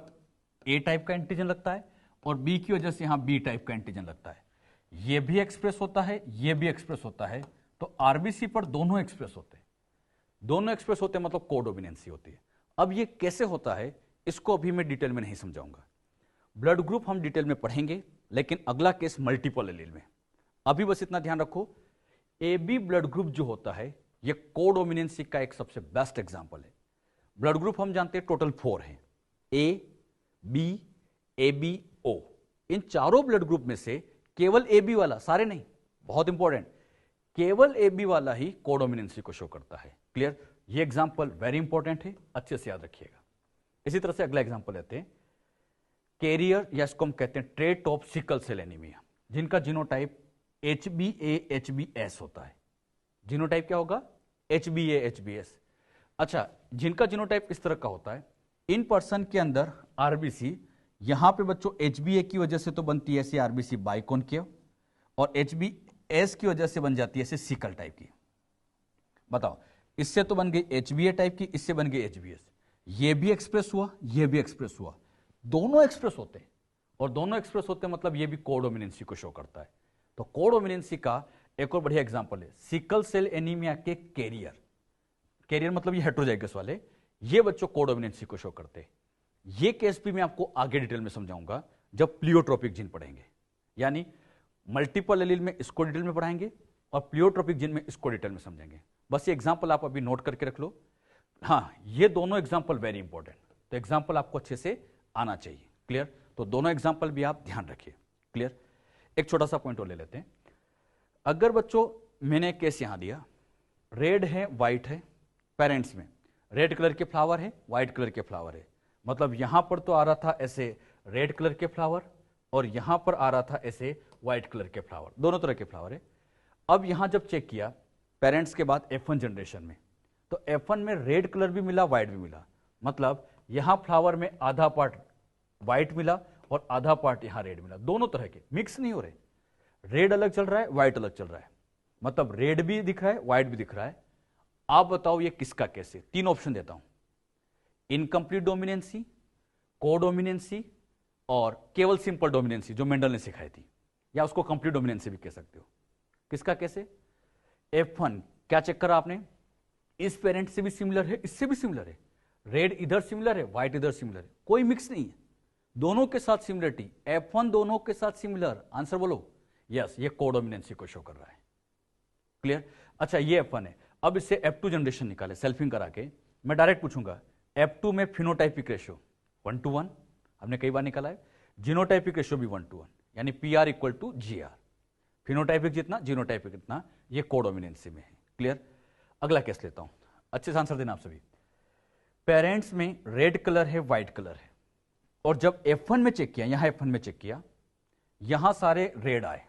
A टाइप का एंटीजन लगता है, और B की वजह से यहां B टाइप का एंटीजन लगता है। ये भी एक्सप्रेस होता है, ये भी एक्सप्रेस होता है, तो RBC पर दोनों एक्सप्रेस होते हैं, दोनों एक्सप्रेस होते हैं, मतलब कोडोमिनेंसी होती है। अब ये कैसे होता है इसको अभी मैं डिटेल में नहीं समझाऊंगा, ब्लड ग्रुप हम डिटेल में पढ़ेंगे, लेकिन अगला केस मल्टीपल एलील में। अभी बस इतना ध्यान रखो, AB ब्लड ग्रुप जो होता है ये कोडोमिनेंसी का एक सबसे बेस्ट एग्जांपल है। ब्लड ग्रुप हम जानते हैं टोटल 4 हैं, A, B, AB, O। इन चारों ब्लड ग्रुप में से केवल AB वाला, सारे नहीं, बहुत इंपॉर्टेंट, केवल AB वाला ही कोडोमिनेंसी को शो करता है। क्लियर? ये एग्जांपल वेरी इंपॉर्टेंट है, अच्छे से याद रखिएगा। इसी तरह से अगला एग्जांपल लेते हैं, कैरियर, या इसको हम कहते हैं trait of sickle cell anaemia, जिनका जीनोटाइप HbA HbS होता है। जीनोटाइप क्या होगा? HbA HbS। अच्छा, जिनका जीनोटाइप इस तरह का होता है, इन पर्सन के अंदर RBC, यहां पे बच्चों HbA की वजह से तो बनती है ऐसी RBC बाइकॉन्केव, और HbS की वजह से बन जाती है ऐसे सिकल टाइप की। बताओ, इससे तो बन गई HbA टाइप की, इससे बन गई HbS। ये भी एक्सप्रेस हुआ, ये भी एक्सप्रेस हुआ, दोनों एक्सप्रेस होते हैं, और दोनों एक्सप्रेस होते हैं, मतलब ये भी कोडोमिनेंसी को शो करता है। तो कोडोमिनेंसी का एक और बढ़िया एग्जांपल है सिकल सेल एनीमिया के कैरियर। कैरियर मतलब ये हेट्रोजाइगस वाले, ये बच्चों कोडोमिनेंसी को शो करते हैं। ये केस भी मैं आपको आगे डिटेल में समझाऊंगा जब प्लियोट्रोपिक जीन पढ़ेंगे, यानी मल्टीपल एलील में इसको डिटेल में पढ़ाएंगे और प्लियोट्रोपिक जीन में इसको डिटेल में समझेंगे। बस ये एग्जांपल आप अभी नोट करके रख लो। हाँ, ये दोनों एग्जांपल वेरी इंपॉर्टेंट, तो एग्जांपल आपको अच्छे से आना चाहिए। क्लियर? तो दोनों एग्जांपल भी आप ध्यान रखिए। क्लियर? एक छोटा सा पॉइंट और ले लेते हैं। अगर बच्चों मैंने एक केस यहां दिया, रेड है व्हाइट है, पेरेंट्स में रेड कलर के फ्लावर है व्हाइट कलर के फ्लावर है, मतलब यहां पर तो आ रहा था ऐसे रेड कलर के फ्लावर और यहां पर आ रहा था ऐसे व्हाइट कलर के फ्लावर, दोनों तरह के फ्लावर है। अब यहां जब चेक किया पेरेंट्स के बाद F1 जनरेशन में, तो F1 में रेड कलर भी मिला व्हाइट भी मिला, मतलब यहां फ्लावर में आधा पार्ट व्हाइट मिला और आधा पार्ट यहां रेड मिला, दोनों तरह के मिक्स नहीं हो रहे, रेड अलग चल रहा है व्हाइट अलग चल रहा है, मतलब रेड भी दिख रहा है व्हाइट भी दिख रहा है। आप बताओ ये किसका केस है? तीन ऑप्शन देता हूं, इनकंप्लीट डोमिनेंसी, कोडोमिनेंसी और केवल सिंपल डोमिनेंसी जो मेंडल ने सिखाई थी, या उसको कंप्लीट डोमिनेंसी भी कह सकते हो। किसका केस है? F1 क्या चेक करा आपने? इस पेरेंट से भी सिमिलर है इससे भी सिमिलर है, रेड इधर सिमिलर है व्हाइट इधर सिमिलर है, कोई मिक्स नहीं है, दोनों के साथ सिमिलरिटी, F1 दोनों के साथ सिमिलर। आंसर बोलो। यस, ये कोडोमिनेंसी को शो कर रहा है। क्लियर? अच्छा, ये F1 है। अब इससे F2 जनरेशन निकाले सेल्फिंग करा के। मैं डायरेक्ट पूछूंगा F2 में फिनोटाइपिक रेशियो 1:1 हमने कई बार निकाला है, जीनोटाइपिक रेशियो भी 1:1, यानी PR equal to GR, phenotypic जितना जीनोटाइपिक जितना, ये कोडोमिनेंसी में है। क्लियर? अगला केस लेता हूं, अच्छे से आंसर देना आप सभी। पेरेंट्स में रेड कलर है व्हाइट कलर है, और जब F1 में चेक किया, यहां F1 में चेक किया, यहां सारे रेड आए।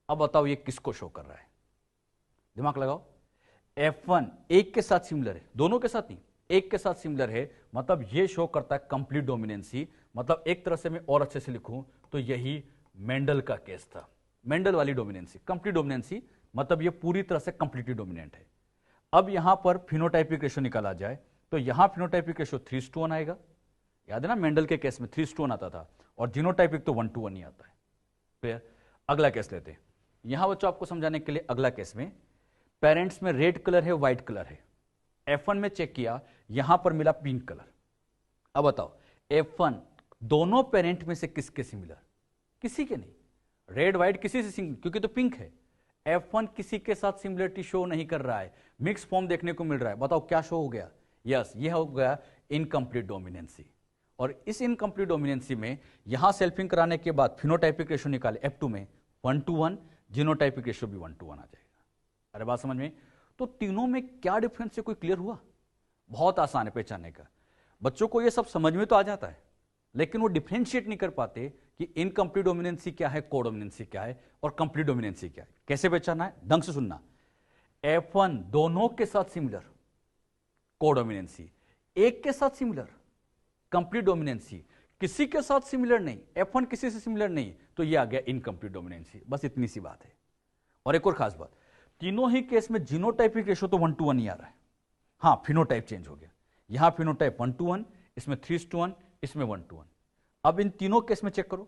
अब बताओ ये किसको शो कर रहा है? दिमाग लगाओ। F1 एक के साथ सिमिलर है, दोनों के साथ नहीं, एक के साथ सिमिलर है, मतलब ये शो करता है कंप्लीट डोमिनेंसी। मतलब एक तरह से मैं और अच्छे से लिखूं तो यही मेंडल का केस था, मेंडल वाली डोमिनेंसी, कंप्लीट डोमिनेंसी, मतलब ये पूरी तरह से कंप्लीटली डोमिनेंट है। अब यहां पर फिनोटाइपिक रेशियो निकाला जाए तो यहां फिनोटाइपिक रेशियो 3:1 आएगा, याद है ना मेंडल के केस में 3:1 आता था, और जीनोटाइपिक तो 1:1 ही आता है। क्लियर? अगला केस लेते हैं। यहां बच्चों आपको समझाने के लिए अगला केस में पेरेंट्स में रेड कलर है व्हाइट कलर है, F1 में चेक किया, यहां पर मिला पिंक कलर। अब बताओ F1 दोनों पेरेंट में से किसके सिमिलर? किसी के नहीं, रेड व्हाइट किसी से सिमिलर, क्योंकि तो पिंक है। F1 किसी के साथ सिमिलरिटी शो नहीं कर रहा है, मिक्स फॉर्म देखने को मिल रहा है। बताओ क्या शो हो गया? यस, यह हो गया इनकंप्लीट डोमिनेंसी। और इस इनकंप्लीट डोमिनेंसी में यहां सेल्फिंग कराने के बाद फिनोटाइपिक रेशियो निकाले F2 में 1:1, जीनोटाइपिक रेशियो भी 1:1 आ जाएगा। अरे बात समझ में? तो तीनों में क्या डिफरेंस है, कोई क्लियर हुआ? बहुत आसान है पहचानने का। बच्चों को ये सब समझ में तो आ जाता है, लेकिन वो डिफरेंशिएट नहीं कर पाते कि इनकंप्लीट डोमिनेंसी क्या है, कोडोमिनेंसी क्या है और कंप्लीट डोमिनेंसी क्या है। कैसे पहचानना है? ढंग से सुनना। F1 दोनों के साथ सिमिलर, कोडोमिनेंसी, एक के साथ सिमिलर, कंप्लीट डोमिनेंसी, किसी के साथ सिमिलर नहीं, F1 किसी से सिमिलर नहीं, तो ये आ गया इनकंप्लीट डोमिनेंसी। बस इतनी सी बात है। और एक और खास बात, तीनों ही केस में जीनोटाइपिक रेशियो तो 1:1 ही आ रहा है। हाँ, फिनोटाइप चेंज हो गया, यहां फिनोटाइप 1:1, इसमें 3:1, इसमें 1:1। अब इन तीनों केस में चेक करो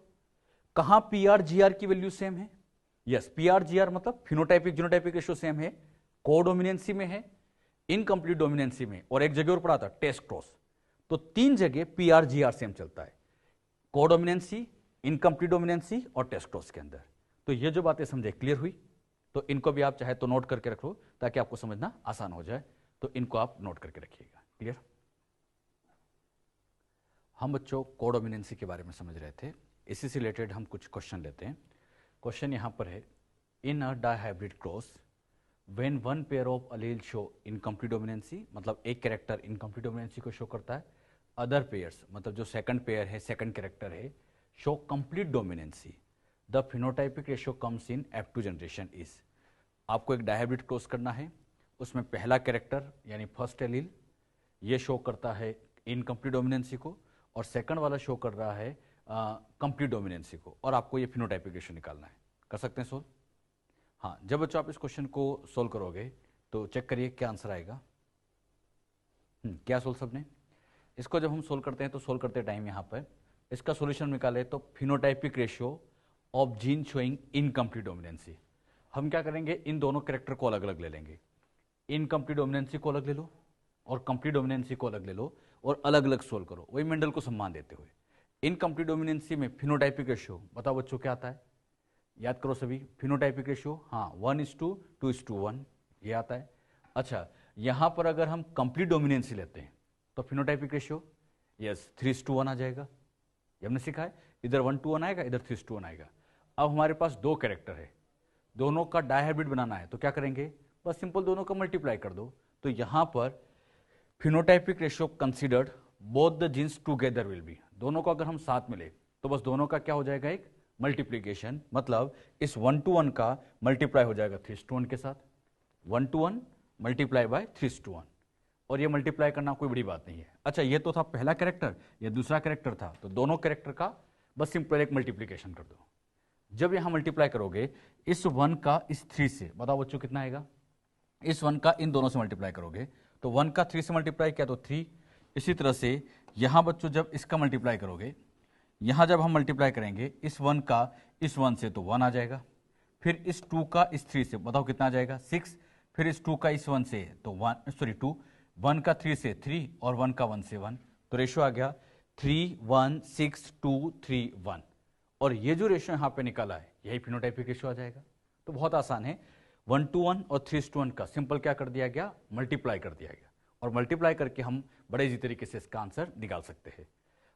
कहां PR GR की वैल्यू सेम है। यस, PR GR मतलब फिनोटाइपिक जीनोटाइपिक रेशियो सेम है, कोडोमिनेंसी में है, इनकंप्लीट डोमिनेंसी में, और एक जगह और पढ़ा था टेस्ट क्रॉस। तो तीन जगह PR GR सेम चलता है, कोडोमिनेंसी, इनकंप्लीट डोमिनेंसी और टेस्ट क्रॉस के अंदर। तो ये जो बातें समझे क्लियर हुई? तो इनको भी आप चाहे तो नोट करके रख लो ताकि आपको समझना आसान हो जाए, तो इनको आप नोट करके रखिएगा। क्लियर? हम बच्चों कोडोमिनेंसी के बारे में समझ रहे थे, इसी से रिलेटेड हम कुछ क्वेश्चन लेते हैं। क्वेश्चन यहां पर है, in a dihybrid cross when one pair of allele show incomplete dominance, मतलब एक कैरेक्टर इनकंप्लीट डोमिनेंसी को शो करता है, अदर पेयर्स मतलब जो सेकंड पेयर है, सेकंड कैरेक्टर है, show complete dominance, the phenotypic ratio comes in F2 generation is. आपको एक डायहाइब्रिड क्रॉस करना है, उसमें पहला कैरेक्टर यानी फर्स्ट एलील ये शो करता है इनकंप्लीट डोमिनेंसी को, और सेकंड वाला शो कर रहा है कंप्लीट डोमिनेंसी को, और आपको ये फिनोटाइपिक रेशियो निकालना है। कर सकते हैं सोल्व? हाँ, जब बच्चों आप इस क्वेश्चन को सोल्व करोगे तो चेक करिए क्या आंसर आएगा। क्या सोल्व सबने? इसको जब हम सोल्व करते हैं तो सोल्व करते टाइम यहाँ पर इसका सॉल्यूशन निकाले तो phenotypic ratio of gene showing incomplete dominancy. हम क्या करेंगे, इन दोनों कैरेक्टर को अलग अलग ले लेंगे, इनकम्प्लीट डोमिनेंसी को अलग ले लो और कंप्लीट डोमिनेंसी को अलग ले लो और अलग अलग सोल्व करो, वही मेंडल को सम्मान देते हुए। इनकम्प्लीट डोमिनेंसी में फिनोटाइपिक रेशियो बताओ बच्चों क्या आता है, याद करो सभी, फिनोटाइपिक रेशियो हाँ 1:2:1 ये आता है। अच्छा, यहां पर अगर हम कंप्लीट डोमिनेंसी लेते हैं तो फिनोटाइपिक रेशियो यस 3:1 आ जाएगा, ये हमने सीखा है, इधर 1:1 आएगा, इधर 3:1 आएगा। अब हमारे पास दो कैरेक्टर है, दोनों का डायहाइब्रिड बनाना है तो क्या करेंगे, बस सिंपल दोनों का मल्टीप्लाई कर दो। तो यहां पर phenotypic ratio considered both the genes together will be, दोनों को अगर हम साथ में ले तो बस दोनों का क्या हो जाएगा, एक मल्टीप्लीकेशन, मतलब इस 1:1 का मल्टीप्लाई हो जाएगा 3:1 के साथ, 1:1 मल्टीप्लाई बाय 3:1, और ये मल्टीप्लाई करना कोई बड़ी बात नहीं है। अच्छा, ये तो था पहला कैरेक्टर, ये दूसरा कैरेक्टर था, तो दोनों कैरेक्टर का बस सिंपल एक मल्टीप्लीकेशन कर दो। जब यहां मल्टीप्लाई करोगे इस 1 का इस 3 से, बताओ बच्चों कितना आएगा, इस 1 का इन दोनों से मल्टीप्लाई करोगे तो 1 का 3 से मल्टीप्लाई किया तो 3। इसी तरह से यहां बच्चों जब इसका मल्टीप्लाई करोगे, यहां जब हम मल्टीप्लाई करेंगे इस 1 का इस 1 से तो 1 आ जाएगा, फिर इस 2 का इस 3 से बताओ कितना आ जाएगा 6, फिर इस 2 का इस 1 से तो 2, 1 का 3 से 3 और 1 का 1 से 1, तो रेशियो आ गया 3, 1, 6, 2, 3, 1। और ये जो रेशियो यहां पे निकाला है यही फिनोटाइपिक रेशियो आ जाएगा। तो बहुत आसान है, 1:1 और 3:1 का सिंपल क्या कर दिया गया, मल्टीप्लाई कर दिया गया, और मल्टीप्लाई करके हम बड़े इजी तरीके से इसका आंसर निकाल सकते हैं।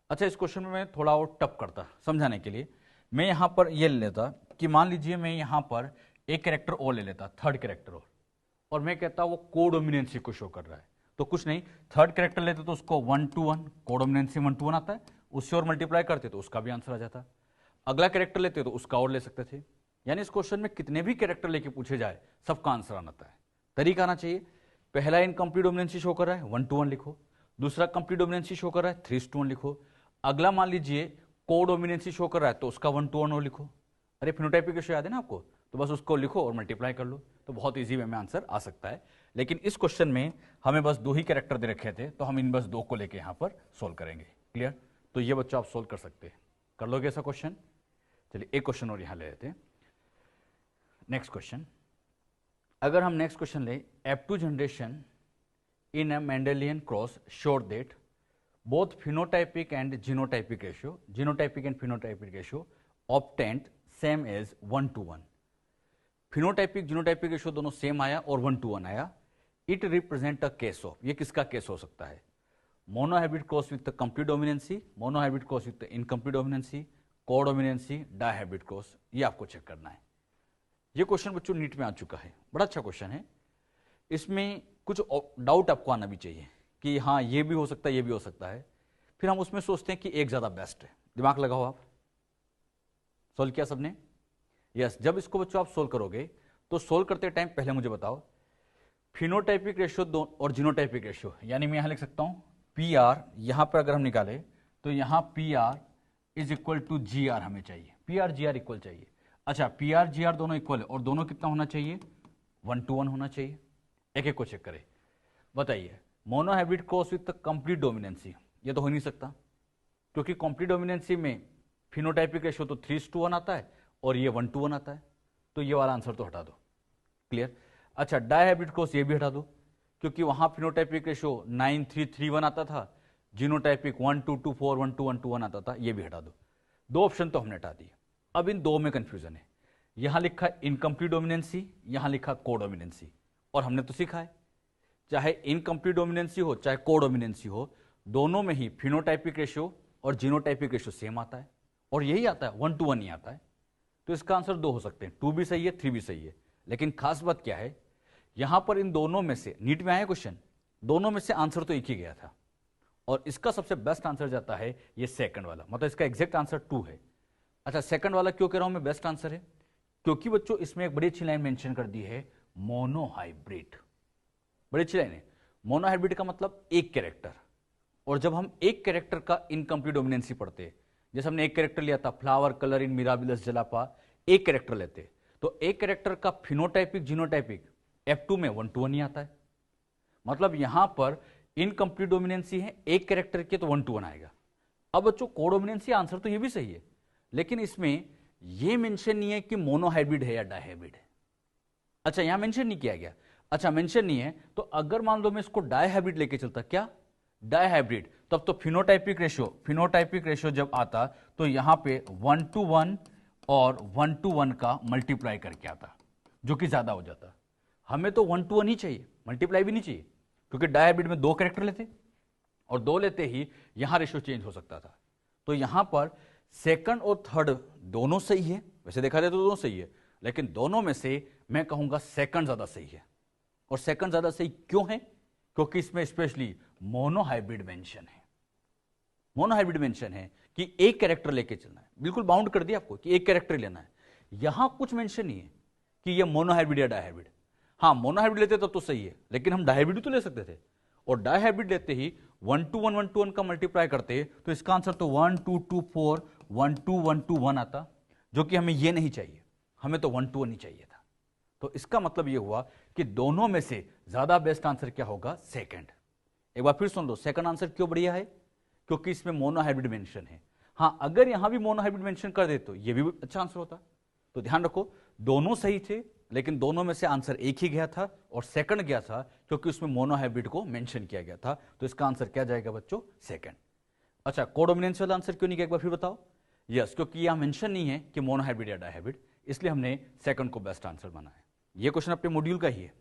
अच्छा, इस क्वेश्चन में मैं थोड़ा और टफ करता समझाने के लिए, मैं यहां पर ये ले लेता कि मान लीजिए मैं यहां पर एक कैरेक्टर और ले लेता, थर्ड कैरेक्टर और मैं कहता वो कोडोमिनेंसी को शो कर रहा है, तो कुछ नहीं, थर्ड कैरेक्टर लेते तो उसको 1:1 कोडोमिनेंसी 1:1 आता है, उससे और मल्टीप्लाई करते तो उसका भी आंसर आ जाता। अगला कैरेक्टर लेते तो उसका और ले सकते थे, यानी इस क्वेश्चन में कितने भी कैरेक्टर लेके पूछे जाए सबका आंसर आना है। तरीका आना चाहिए, पहला इनकम्प्लीट डोमिनेंसी शो कर रहा है 1:1 लिखो, दूसरा कंप्लीट डोमिनेंसी शो कर रहा है 3:1 लिखो, अगला मान लीजिए कोडोमिनेंसी शो कर रहा है तो उसका 1:1 और लिखो। अरे फिनोटाइपिक रेशियो याद है ना आपको, तो बस उसको लिखो और मल्टीप्लाई कर लो, तो बहुत इजी वे में आंसर आ सकता है। लेकिन इस क्वेश्चन में हमें बस दो ही कैरेक्टर दे रखे थे, तो हम इन बस दो को लेके यहां पर सोल्व करेंगे। क्लियर? तो ये बच्चों आप सोल्व कर सकते हैं, कर लोगे ऐसा क्वेश्चन? चलिए एक क्वेश्चन और यहां ले लेते हैं। नेक्स्ट क्वेश्चन, अगर हम नेक्स्ट क्वेश्चन ले, F2 generation in a Mendelian cross showed that both phenotypic and genotypic ratio obtained same as 1:1। phenotypic genotypic ratio दोनों सेम आया और 1:1 आया। It represent a case of, ये किसका केस हो सकता है, monohybrid cross with complete dominance, monohybrid cross with incomplete dominance, codominance, dihybrid cross, ये आपको चेक करना है। ये क्वेश्चन बच्चों नीट में आ चुका है, बड़ा अच्छा क्वेश्चन है। इसमें कुछ डाउट आपको आना भी चाहिए कि हाँ ये भी हो सकता है, ये भी हो सकता है, फिर हम उसमें सोचते हैं कि एक ज्यादा बेस्ट है। दिमाग लगाओ आप, सोल्व किया सबने? यस। जब इसको बच्चों आप सोल्व करोगे तो सोल्व करते टाइम पहले मुझे बताओ फिनोटाइपिक रेशियो और जीनोटाइपिक रेशियो, यानी मैं यहां लिख सकता हूं पी आर, यहां पर अगर हम निकाले तो यहां P R is equal to G R हमें चाहिए, P R G R equal चाहिए। अच्छा, पी आर जी आर दोनों इक्वल है और दोनों कितना होना चाहिए, 1:1 होना चाहिए। एक एक को चेक करें, बताइए monohybrid cross with complete dominancy, ये तो हो नहीं सकता क्योंकि कंप्लीट डोमिनेंसी में फिनोटाइपिक रेशियो तो 3:1 आता है और ये 1:1 आता है, तो ये वाला आंसर तो हटा दो। क्लियर? अच्छा, डायहाइब्रिड क्रॉस ये भी हटा दो क्योंकि वहां फिनोटाइपिक रेशियो 9:3:3:1 आता था, जीनोटाइपिक 1:2:4 1:1:1 आता था, ये भी हटा दो। दो ऑप्शन तो हमने हटा दिए। अब इन दो में कंफ्यूजन है, यहां लिखा इनकम्प्लीट डोमिनेंसी, यहां लिखा कोडोमिनेंसी, और हमने तो सीखा है चाहे इनकम्प्लीट डोमिनेंसी हो चाहे कोडोमिनेंसी हो, दोनों में ही फिनोटाइपिक रेशियो और जीनोटाइपिक रेशियो सेम आता है और यही आता है 1:1 ही आता है। तो इसका आंसर दो हो सकते हैं, 2 भी सही है 3 भी सही है। लेकिन खास बात क्या है, यहां पर इन दोनों में से, नीट में आया क्वेश्चन, दोनों में से आंसर तो एक ही गया था और इसका सबसे बेस्ट आंसर जाता है ये सेकंड वाला, मतलब इसका एग्जैक्ट आंसर 2 है। अच्छा, सेकंड वाला क्यों कह रहा हूं मैं बेस्ट आंसर है, क्योंकि बच्चों इसमें एक बड़ी अच्छी लाइन मेंशन कर दी है, मोनोहाइब्रिड। बड़ी अच्छी लाइन है। मोनोहाइब्रिड का मतलब एक कैरेक्टर, और जब हम एक कैरेक्टर का इनकम्प्लीट डोमिनेंसी पढ़ते हैं, जैसे हमने एक कैरेक्टर लिया था फ्लावर कलर इन मिराबिलस जलापा, एक कैरेक्टर लेते तो एक कैरेक्टर का फिनोटाइपिक जीनोटाइपिक F2 में 1:1 ही आता है। मतलब यहां पर इनकम्प्लीट डोमिनेंसी है एक कैरेक्टर के तो 1:1 आएगा, अब बच्चों कोडोमिनेंसी आंसर तो ये भी सही है, लेकिन इसमें ये मेंशन नहीं है कि मोनोहाइब्रिड है या डायहाइब्रिड है। अच्छा, यहां मेंशन नहीं किया गया। अच्छा, मेंशन नहीं है तो अगर मान लो मैं इसको डायहाइब्रिड लेके चलता, क्या डायहाइब्रिड, तब तो फिनोटाइपिक रेशियो जब आता तो यहां पे 1:1 और 1:1 का मल्टीप्लाई करके आता, जो कि ज्यादा हो जाता। हमें तो 1:1 ही चाहिए, मल्टीप्लाई भी नहीं चाहिए, क्योंकि डायहाइब्रिड में 2 कैरेक्टर लेते और 2 लेते ही यहां रेशियो चेंज हो सकता था। तो यहां पर सेकंड और थर्ड दोनों सही है, वैसे देखा जाए तो दोनों सही है, लेकिन दोनों में से मैं कहूंगा सेकंड ज्यादा सही है। और सेकंड ज्यादा सही क्यों है? क्योंकि इसमें स्पेशली मोनोहाइब्रिड मेंशन है। मोनोहाइब्रिड मेंशन है कि एक कैरेक्टर लेके चलना है, बिल्कुल बाउंड कर दिया आपको कि एक कैरेक्टर लेना है। यहां कुछ मेंशन नहीं है कि ये मोनोहाइब्रिड या डायहाइब्रिड। हाँ, मोनोहाइब्रिड लेते तब तो सही है, लेकिन हम डायहाइब्रिड तो ले सकते थे, और डायहाइब्रिड लेते ही 1:1 का मल्टीप्लाई करते तो इसका आंसर तो 1 2 2 4 1 2 1 2 1 आता, जो कि हमें ये नहीं चाहिए, हमें तो 1:1 ही चाहिए था। तो इसका मतलब ये हुआ कि दोनों में से ज्यादा बेस्ट आंसर क्या होगा? सेकंड। एक बार फिर सुन लो, सेकंड आंसर क्यों बढ़िया है? क्योंकि इसमें मोनोहाइब्रिड मेंशन है। हाँ, अगर यहां भी मोनोहाइब्रिड मेंशन कर दे तो ये भी अच्छा आंसर होता। तो ध्यान रखो, दोनों सही थे, लेकिन दोनों में से आंसर एक ही गया था और सेकंड गया था, क्योंकि उसमें मोनोहाइब्रिड को मेंशन किया गया था। तो इसका आंसर क्या जाएगा बच्चों? सेकंड। अच्छा, कोडोमिनेंस वाला आंसर क्यों नहीं गया, एक बार फिर बताओ। यस, क्योंकि यहां मेंशन नहीं है कि मोनोहाइब्रिड या डायहाइब्रिड, इसलिए हमने सेकंड को बेस्ट आंसर माना है। ये क्वेश्चन अपने मॉड्यूल का ही है,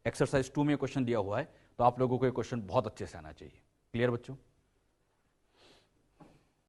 एक्सरसाइज 2 में क्वेश्चन दिया हुआ है, तो आप लोगों को ये क्वेश्चन बहुत अच्छे से आना चाहिए। क्लियर बच्चों?